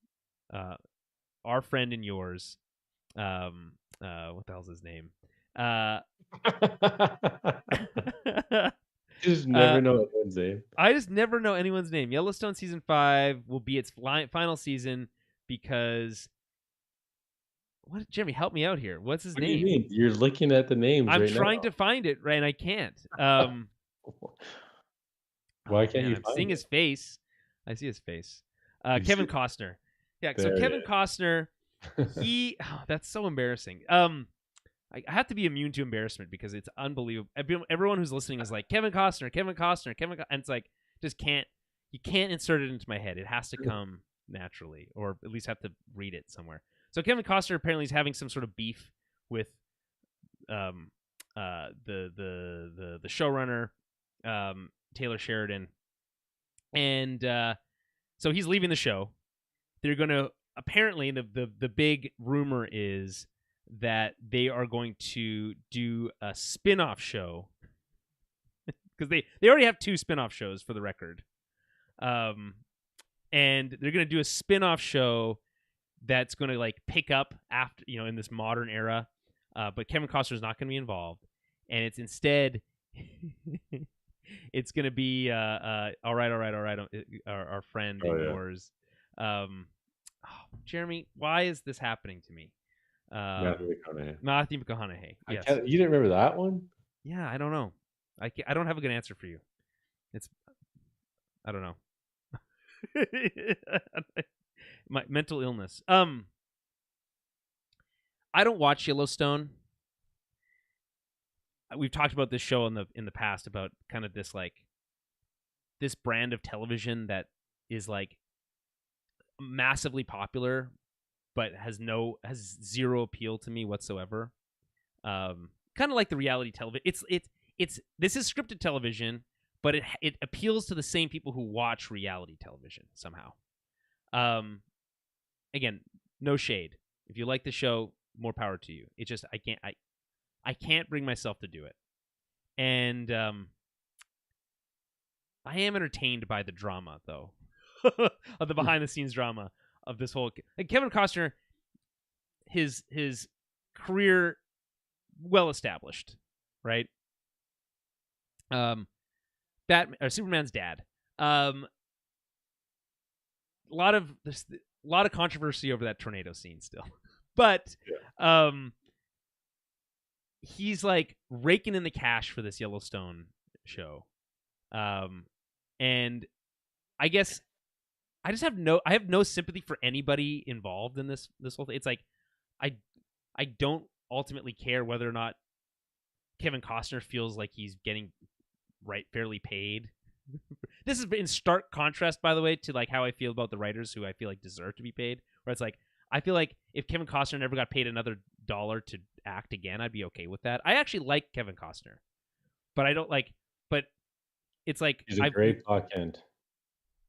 our friend and yours, what the hell's his name? Just never know anyone's name. I just never know anyone's name. Yellowstone season 5 will be its final season because. What, Jeremy? Help me out here. What's his name? What do you mean? You're looking at the names. I'm trying to find it, right? And I can't. Why can't you? I'm seeing his face. I see his face. Kevin Costner. Yeah. So Kevin Costner. He. Oh, that's so embarrassing. I have to be immune to embarrassment because it's unbelievable. Everyone who's listening is like Kevin Costner, and it's like just can't. You can't insert it into my head. It has to come naturally, or at least have to read it somewhere. So Kevin Costner apparently is having some sort of beef with the showrunner, Taylor Sheridan, and so he's leaving the show. They're going to apparently the big rumor is that they are going to do a spin-off show because they already have 2 spin-off shows for the record, and they're going to do a spin-off show that's going to like pick up after, in this modern era, but Kevin Costner's not going to be involved, and it's instead it's going to be all right, our friend and yours, Jeremy. Why is this happening to me? Matthew McConaughey. Yes. You didn't remember that one? Yeah, I don't know. I don't have a good answer for you. I don't know. My mental illness. I don't watch Yellowstone. We've talked about this show in the past about kind of this brand of television that is like massively popular, but has zero appeal to me whatsoever. kind of like the reality television. It's this is scripted television, but it appeals to the same people who watch reality television somehow. Again, no shade. If you like the show, more power to you. It's just I can't bring myself to do it. And I am entertained by the drama, though, of the behind-the-scenes drama of this whole. Like Kevin Costner, his career well established, right? Superman's dad. A lot of controversy over that tornado scene still, but he's like raking in the cash for this Yellowstone show. And I guess I have no sympathy for anybody involved in this whole thing. It's like I don't ultimately care whether or not Kevin Costner feels like he's getting fairly paid. This is in stark contrast, by the way, to like how I feel about the writers who I feel like deserve to be paid. Where it's like I feel like if Kevin Costner never got paid another $1 to act again, I'd be okay with that. I actually like Kevin Costner, but I don't like. But it's like he's a great block end.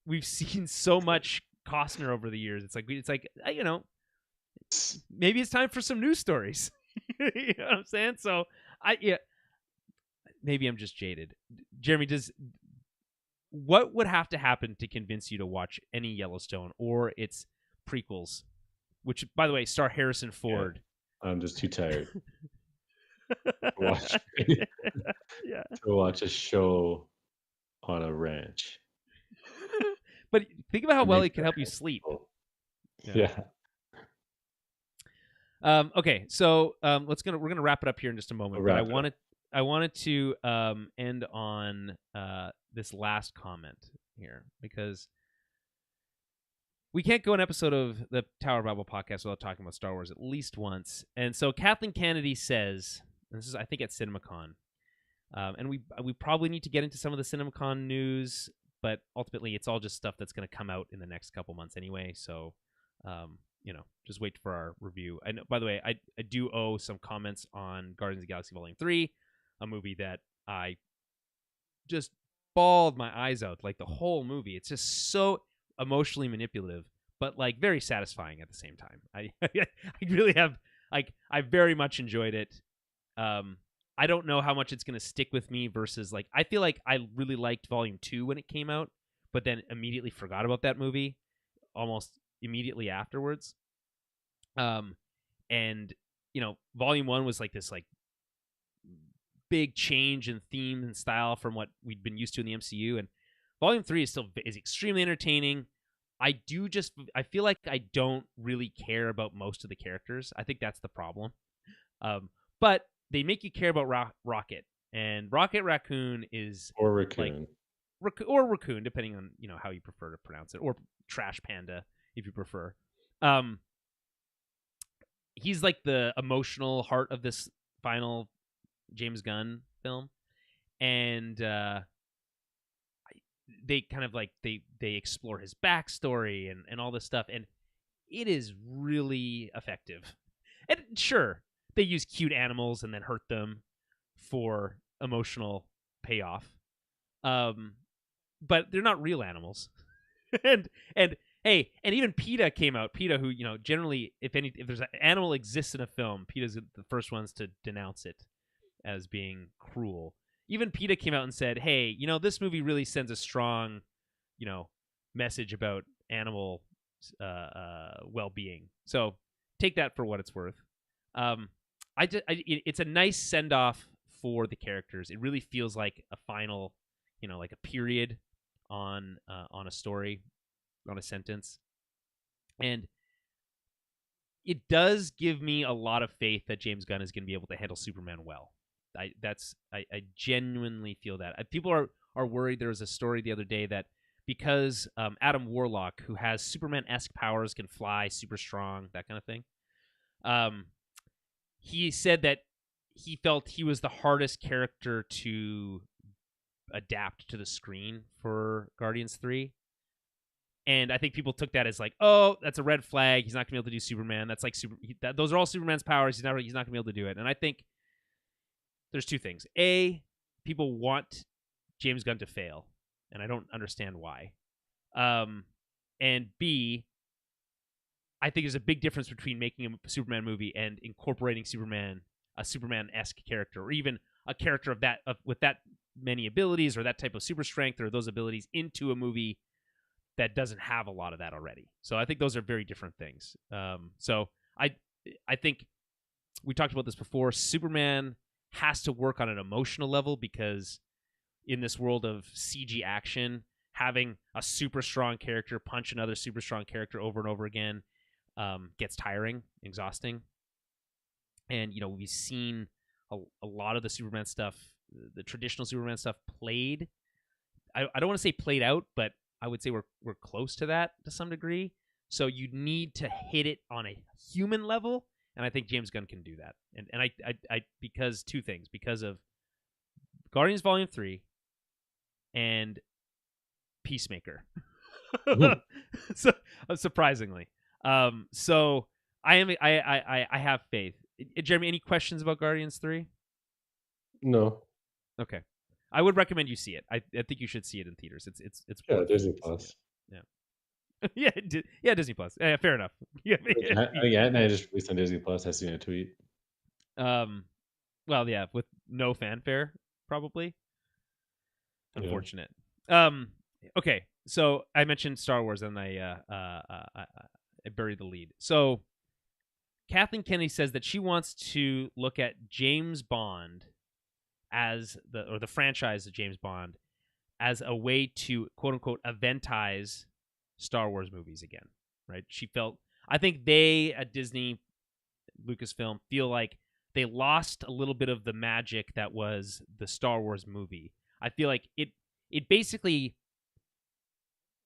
We've seen so much Costner over the years. It's like maybe it's time for some news stories. You know what I'm saying? So maybe I'm just jaded. Jeremy, what would have to happen to convince you to watch any Yellowstone or its prequels, which, by the way, star Harrison Ford? Yeah, I'm just too tired to watch a show on a ranch. But think about how well it can help you sleep. Yeah. Okay, so we're gonna wrap it up here in just a moment. But I wanted to end on this last comment here, because we can't go an episode of the Tower of Babble podcast without talking about Star Wars at least once. And so Kathleen Kennedy says, and this is I think at CinemaCon, and we probably need to get into some of the CinemaCon news, but ultimately it's all just stuff that's going to come out in the next couple months anyway. So, just wait for our review. And by the way, I do owe some comments on Guardians of the Galaxy Volume 3, a movie that I just bawled my eyes out, like the whole movie. It's just so emotionally manipulative, but like very satisfying at the same time. I really have, like, I very much enjoyed it. I don't know how much it's going to stick with me versus, like, I feel like I really liked Volume 2 when it came out, but then immediately forgot about that movie almost immediately afterwards. And, Volume 1 was like this, like, big change in theme and style from what we'd been used to in the MCU, and Volume 3 is extremely entertaining. I feel like I don't really care about most of the characters. I think that's the problem. But they make you care about Rocket, and Rocket Raccoon is Raccoon, or Raccoon, depending on how you prefer to pronounce it, or Trash Panda if you prefer. He's like the emotional heart of this final James Gunn film, and they kind of like they explore his backstory and all this stuff, and it is really effective. And sure, they use cute animals and then hurt them for emotional payoff, but they're not real animals. and hey, and even PETA came out. PETA, who generally, if there's an animal exists in a film, PETA's the first ones to denounce it as being cruel. Even PETA came out and said, hey, this movie really sends a strong, message about animal well-being. So take that for what it's worth. It's a nice send-off for the characters. It really feels like a final, like a period on a story, on a sentence. And it does give me a lot of faith that James Gunn is going to be able to handle Superman well. I genuinely feel that. People are worried. There was a story the other day that because Adam Warlock, who has Superman-esque powers, can fly, super strong, that kind of thing, he said that he felt he was the hardest character to adapt to the screen for Guardians 3. And I think people took that as like, oh, that's a red flag. He's not going to be able to do Superman. That's like those are all Superman's powers. He's not going to be able to do it. And I think there's two things. A, people want James Gunn to fail, and I don't understand why. And B, I think there's a big difference between making a Superman movie and incorporating a Superman-esque character, or even a character with that many abilities or that type of super strength or those abilities into a movie that doesn't have a lot of that already. So I think those are very different things. So I think we talked about this before. Superman has to work on an emotional level because in this world of CG action, having a super strong character punch another super strong character over and over again gets tiring, exhausting. And, we've seen a lot of the Superman stuff, the traditional Superman stuff played. I don't want to say played out, but I would say we're close to that to some degree. So you need to hit it on a human level, and I think James Gunn can do that. And I because two things, because of Guardians Volume 3 and Peacemaker. So surprisingly. So I have faith. Jeremy, any questions about Guardians 3? No. Okay. I would recommend you see it. I think you should see it in theaters. It's Disney Plus. Yeah. Disney Plus. Yeah, fair enough. I think Ant-Man just released on Disney Plus. I seen a tweet. Well, yeah, with no fanfare, probably. Unfortunate. Okay, so I mentioned Star Wars, and I buried the lead. So Kathleen Kennedy says that she wants to look at James Bond as the franchise of James Bond as a way to quote unquote eventize Star Wars movies again, right? I think they at Disney, Lucasfilm, feel like they lost a little bit of the magic that was the Star Wars movie. I feel like it basically,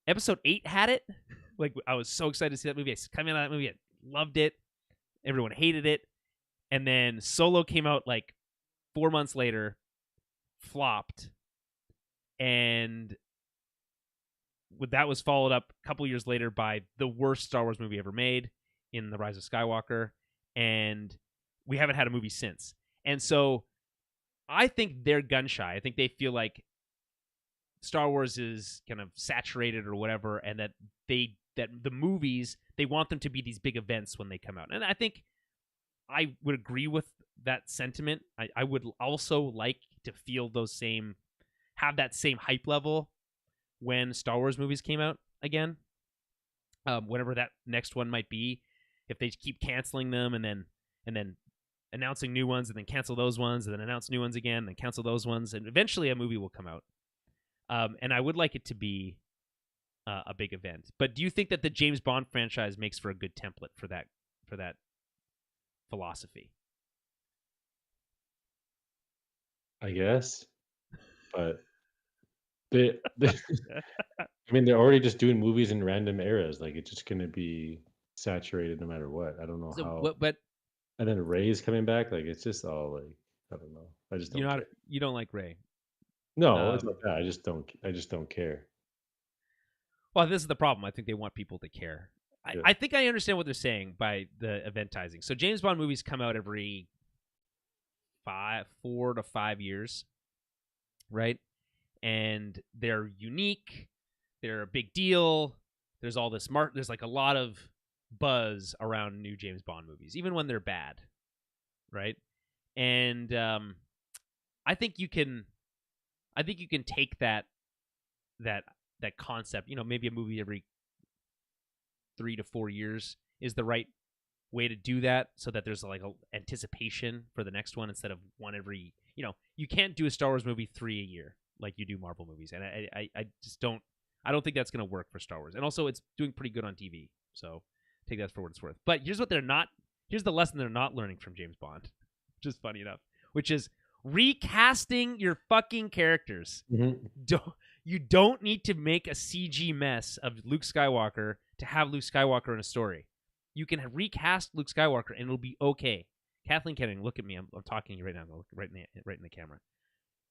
Episode 8 had it. Like, I was so excited to see that movie. I came out of that movie, I loved it. Everyone hated it. And then Solo came out like 4 months later, flopped, and that was followed up a couple years later by the worst Star Wars movie ever made in The Rise of Skywalker, and we haven't had a movie since. And so I think they're gun shy. I think they feel like Star Wars is kind of saturated or whatever, and that the movies, they want them to be these big events when they come out. And I think I would agree with that sentiment. I would also like to feel have that same hype level when Star Wars movies came out again. Whatever that next one might be, if they keep canceling them and then announcing new ones and then cancel those ones and then announce new ones again and then cancel those ones, and eventually a movie will come out. And I would like it to be a big event. But do you think that the James Bond franchise makes for a good template for that philosophy? I guess, but I mean, they're already just doing movies in random eras. Like, it's just going to be saturated no matter what. I don't know how. But and then Ray's coming back. Like, it's just all like, I don't know. I just don't. You don't like Ray? No, it's not that. I just don't care. Well, this is the problem. I think they want people to care. I think I understand what they're saying by the eventizing. So James Bond movies come out every 4 to 5 years, right? And they're unique. They're a big deal. There's all this there's like a lot of buzz around new James Bond movies, even when they're bad, right? And I think you can take that concept. Maybe a movie every 3 to 4 years is the right way to do that, so that there's like a anticipation for the next one instead of one every. You can't do a Star Wars movie 3 a year like you do Marvel movies, and I just don't. I don't think that's going to work for Star Wars. And also, it's doing pretty good on TV, so take that for what it's worth. But here's the lesson they're not learning from James Bond, which is funny enough, which is recasting your fucking characters. Mm-hmm. You don't need to make a CG mess of Luke Skywalker to have Luke Skywalker in a story. You can recast Luke Skywalker and it'll be okay. Kathleen Kennedy, look at me. I'm talking to you right now. Look right in the camera.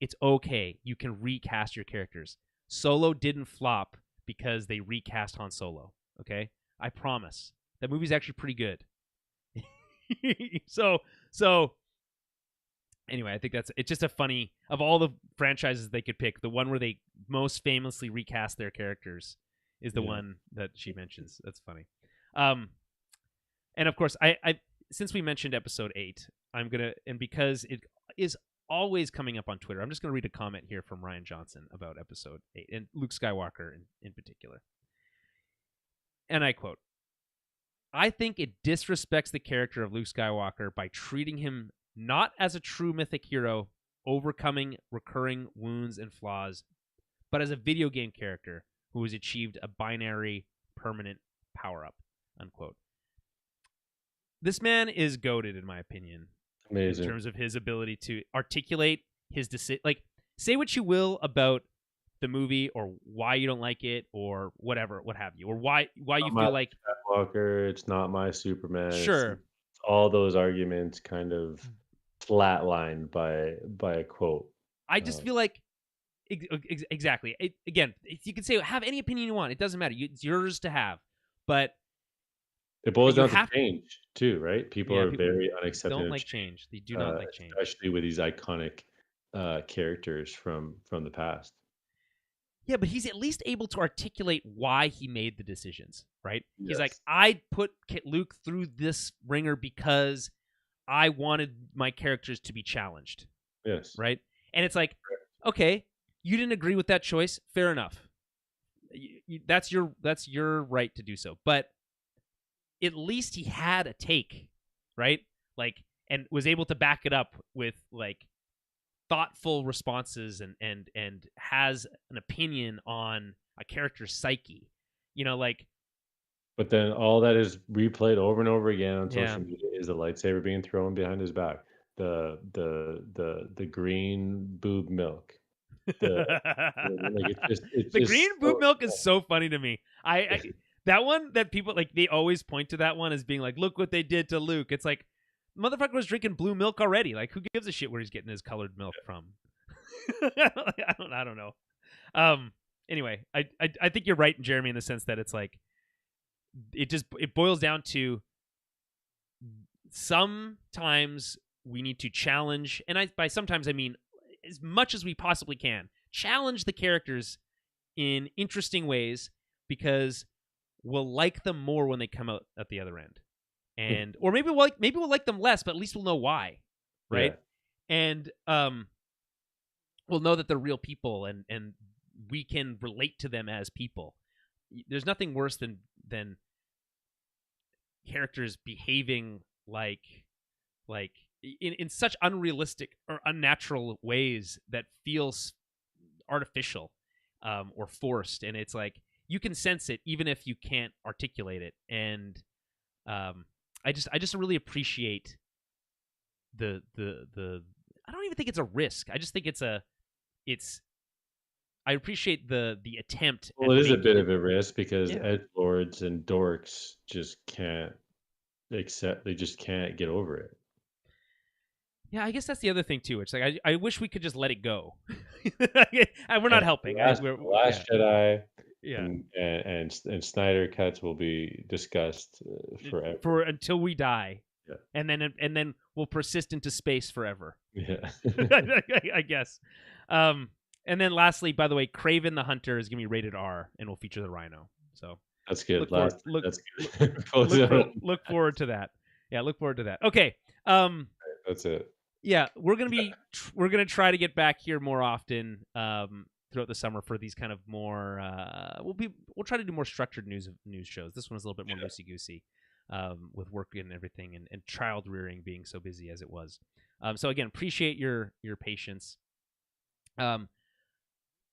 It's okay. You can recast your characters. Solo didn't flop because they recast Han Solo. Okay, I promise. That movie's actually pretty good. So Anyway, I think it's just a funny, of all the franchises they could pick, the one where they most famously recast their characters is the one that she mentions. That's funny. And of course, I since we mentioned episode 8, I'm gonna, and because it is always coming up on Twitter, I'm just gonna read a comment here from Ryan Johnson about episode 8 and Luke Skywalker in particular. And I quote, "I think it disrespects the character of Luke Skywalker by treating him not as a true mythic hero, overcoming recurring wounds and flaws, but as a video game character who has achieved a binary, permanent power-up," unquote. This man is goated, in my opinion. Amazing. In terms of his ability to articulate his decision. Like, say what you will about the movie or why you don't like it or whatever, what have you, or why you feel like Skywalker, it's not my Superman. Sure. It's all those arguments kind of flatlined by a quote. I just feel like exactly. Again, you can say have any opinion you want. It doesn't matter. It's yours to have. But it boils down to change too, right? People are very unaccepting. Don't like change. They do not like change, especially with these iconic characters from the past. Yeah, but he's at least able to articulate why he made the decisions, right? Yes. He's like, I put Luke through this ringer because I wanted my characters to be challenged. Yes. Right? And it's like, okay, you didn't agree with that choice. Fair enough. That's your right to do so. But at least he had a take, right? Like, and was able to back it up with like thoughtful responses and has an opinion on a character's psyche, like. But then all that is replayed over and over again on social media is the lightsaber being thrown behind his back, the green boob milk. The green boob milk is so funny to me. I that one that people like, they always point to that one as being like, look what they did to Luke. It's like, motherfucker was drinking blue milk already. Like, who gives a shit where he's getting his colored milk from? I don't know. Anyway, I think you're right, Jeremy, in the sense that it's like, it boils down to sometimes we need to challenge, and by sometimes I mean as much as we possibly can, challenge the characters in interesting ways, because we'll like them more when they come out at the other end. And or maybe we'll like them less, but at least we'll know why, right? Yeah. And we'll know that they're real people, and we can relate to them as people. There's nothing worse than characters behaving like in such unrealistic or unnatural ways that feels artificial or forced, and it's like you can sense it even if you can't articulate it. And I just really appreciate the I don't even think it's a risk. I just think I appreciate the attempt. Well, it is a bit of a risk because edgelords and dorks just can't accept. They just can't get over it. Yeah, I guess that's the other thing too. It's like I wish we could just let it go. We're not helping. Last Jedi. Yeah, and Snyder cuts will be discussed forever until we die. Yeah, and then we'll persist into space forever. Yeah, I guess. And then lastly, by the way, Kraven the Hunter is gonna be rated R and will feature the Rhino. So that's good. That's good. Look forward to that. Yeah, look forward to that. Okay. That's it. Yeah, we're gonna try to get back here more often throughout the summer for these kind of more. We'll try to do more structured news shows. This one's a little bit more loosey goosey, with work and everything, and child rearing being so busy as it was. So again, appreciate your patience.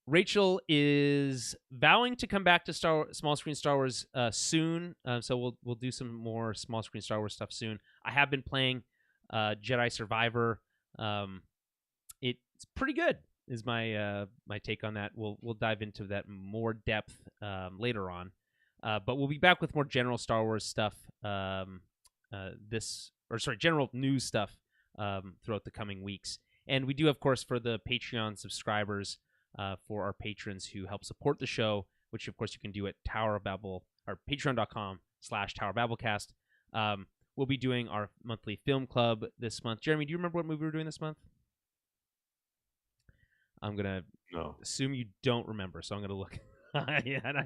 Rachel is vowing to come back to small screen Star Wars soon, so we'll do some more small screen Star Wars stuff soon. I have been playing Jedi Survivor. It's pretty good, is my take on that. We'll dive into that in more depth later on, but we'll be back with more general Star Wars stuff. General news stuff throughout the coming weeks. And we do, of course, for the Patreon subscribers, for our patrons who help support the show, which of course you can do at Tower of Babble or patreon.com/Tower of Babblecast. We'll be doing our monthly film club this month. Jeremy, do you remember what movie we're doing this month? I'm gonna assume you don't remember, so I'm gonna look. Yeah, and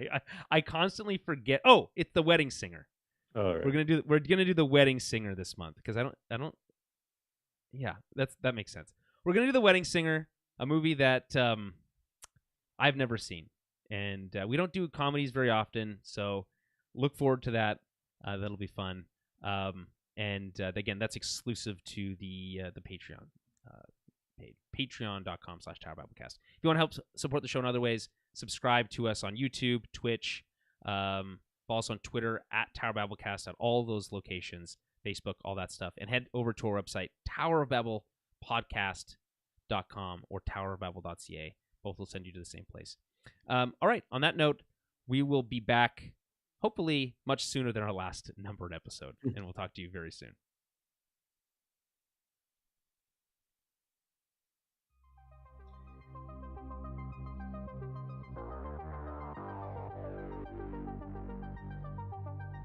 I constantly forget. Oh, it's The Wedding Singer. All right. We're gonna do The Wedding Singer this month because I don't. Yeah, that makes sense. We're gonna do The Wedding Singer, a movie that I've never seen, and we don't do comedies very often, so look forward to that. That'll be fun. And again, that's exclusive to the Patreon page, patreon.com/TowerBabbleCast. If you want to help support the show in other ways, subscribe to us on YouTube, Twitch, follow us on Twitter at TowerBabbleCast at all those locations, Facebook, all that stuff, and head over to our website, towerofbabblepodcast.com or towerofbabble.ca. Both will send you to the same place. All right, on that note, we will be back hopefully much sooner than our last numbered episode, and we'll talk to you very soon.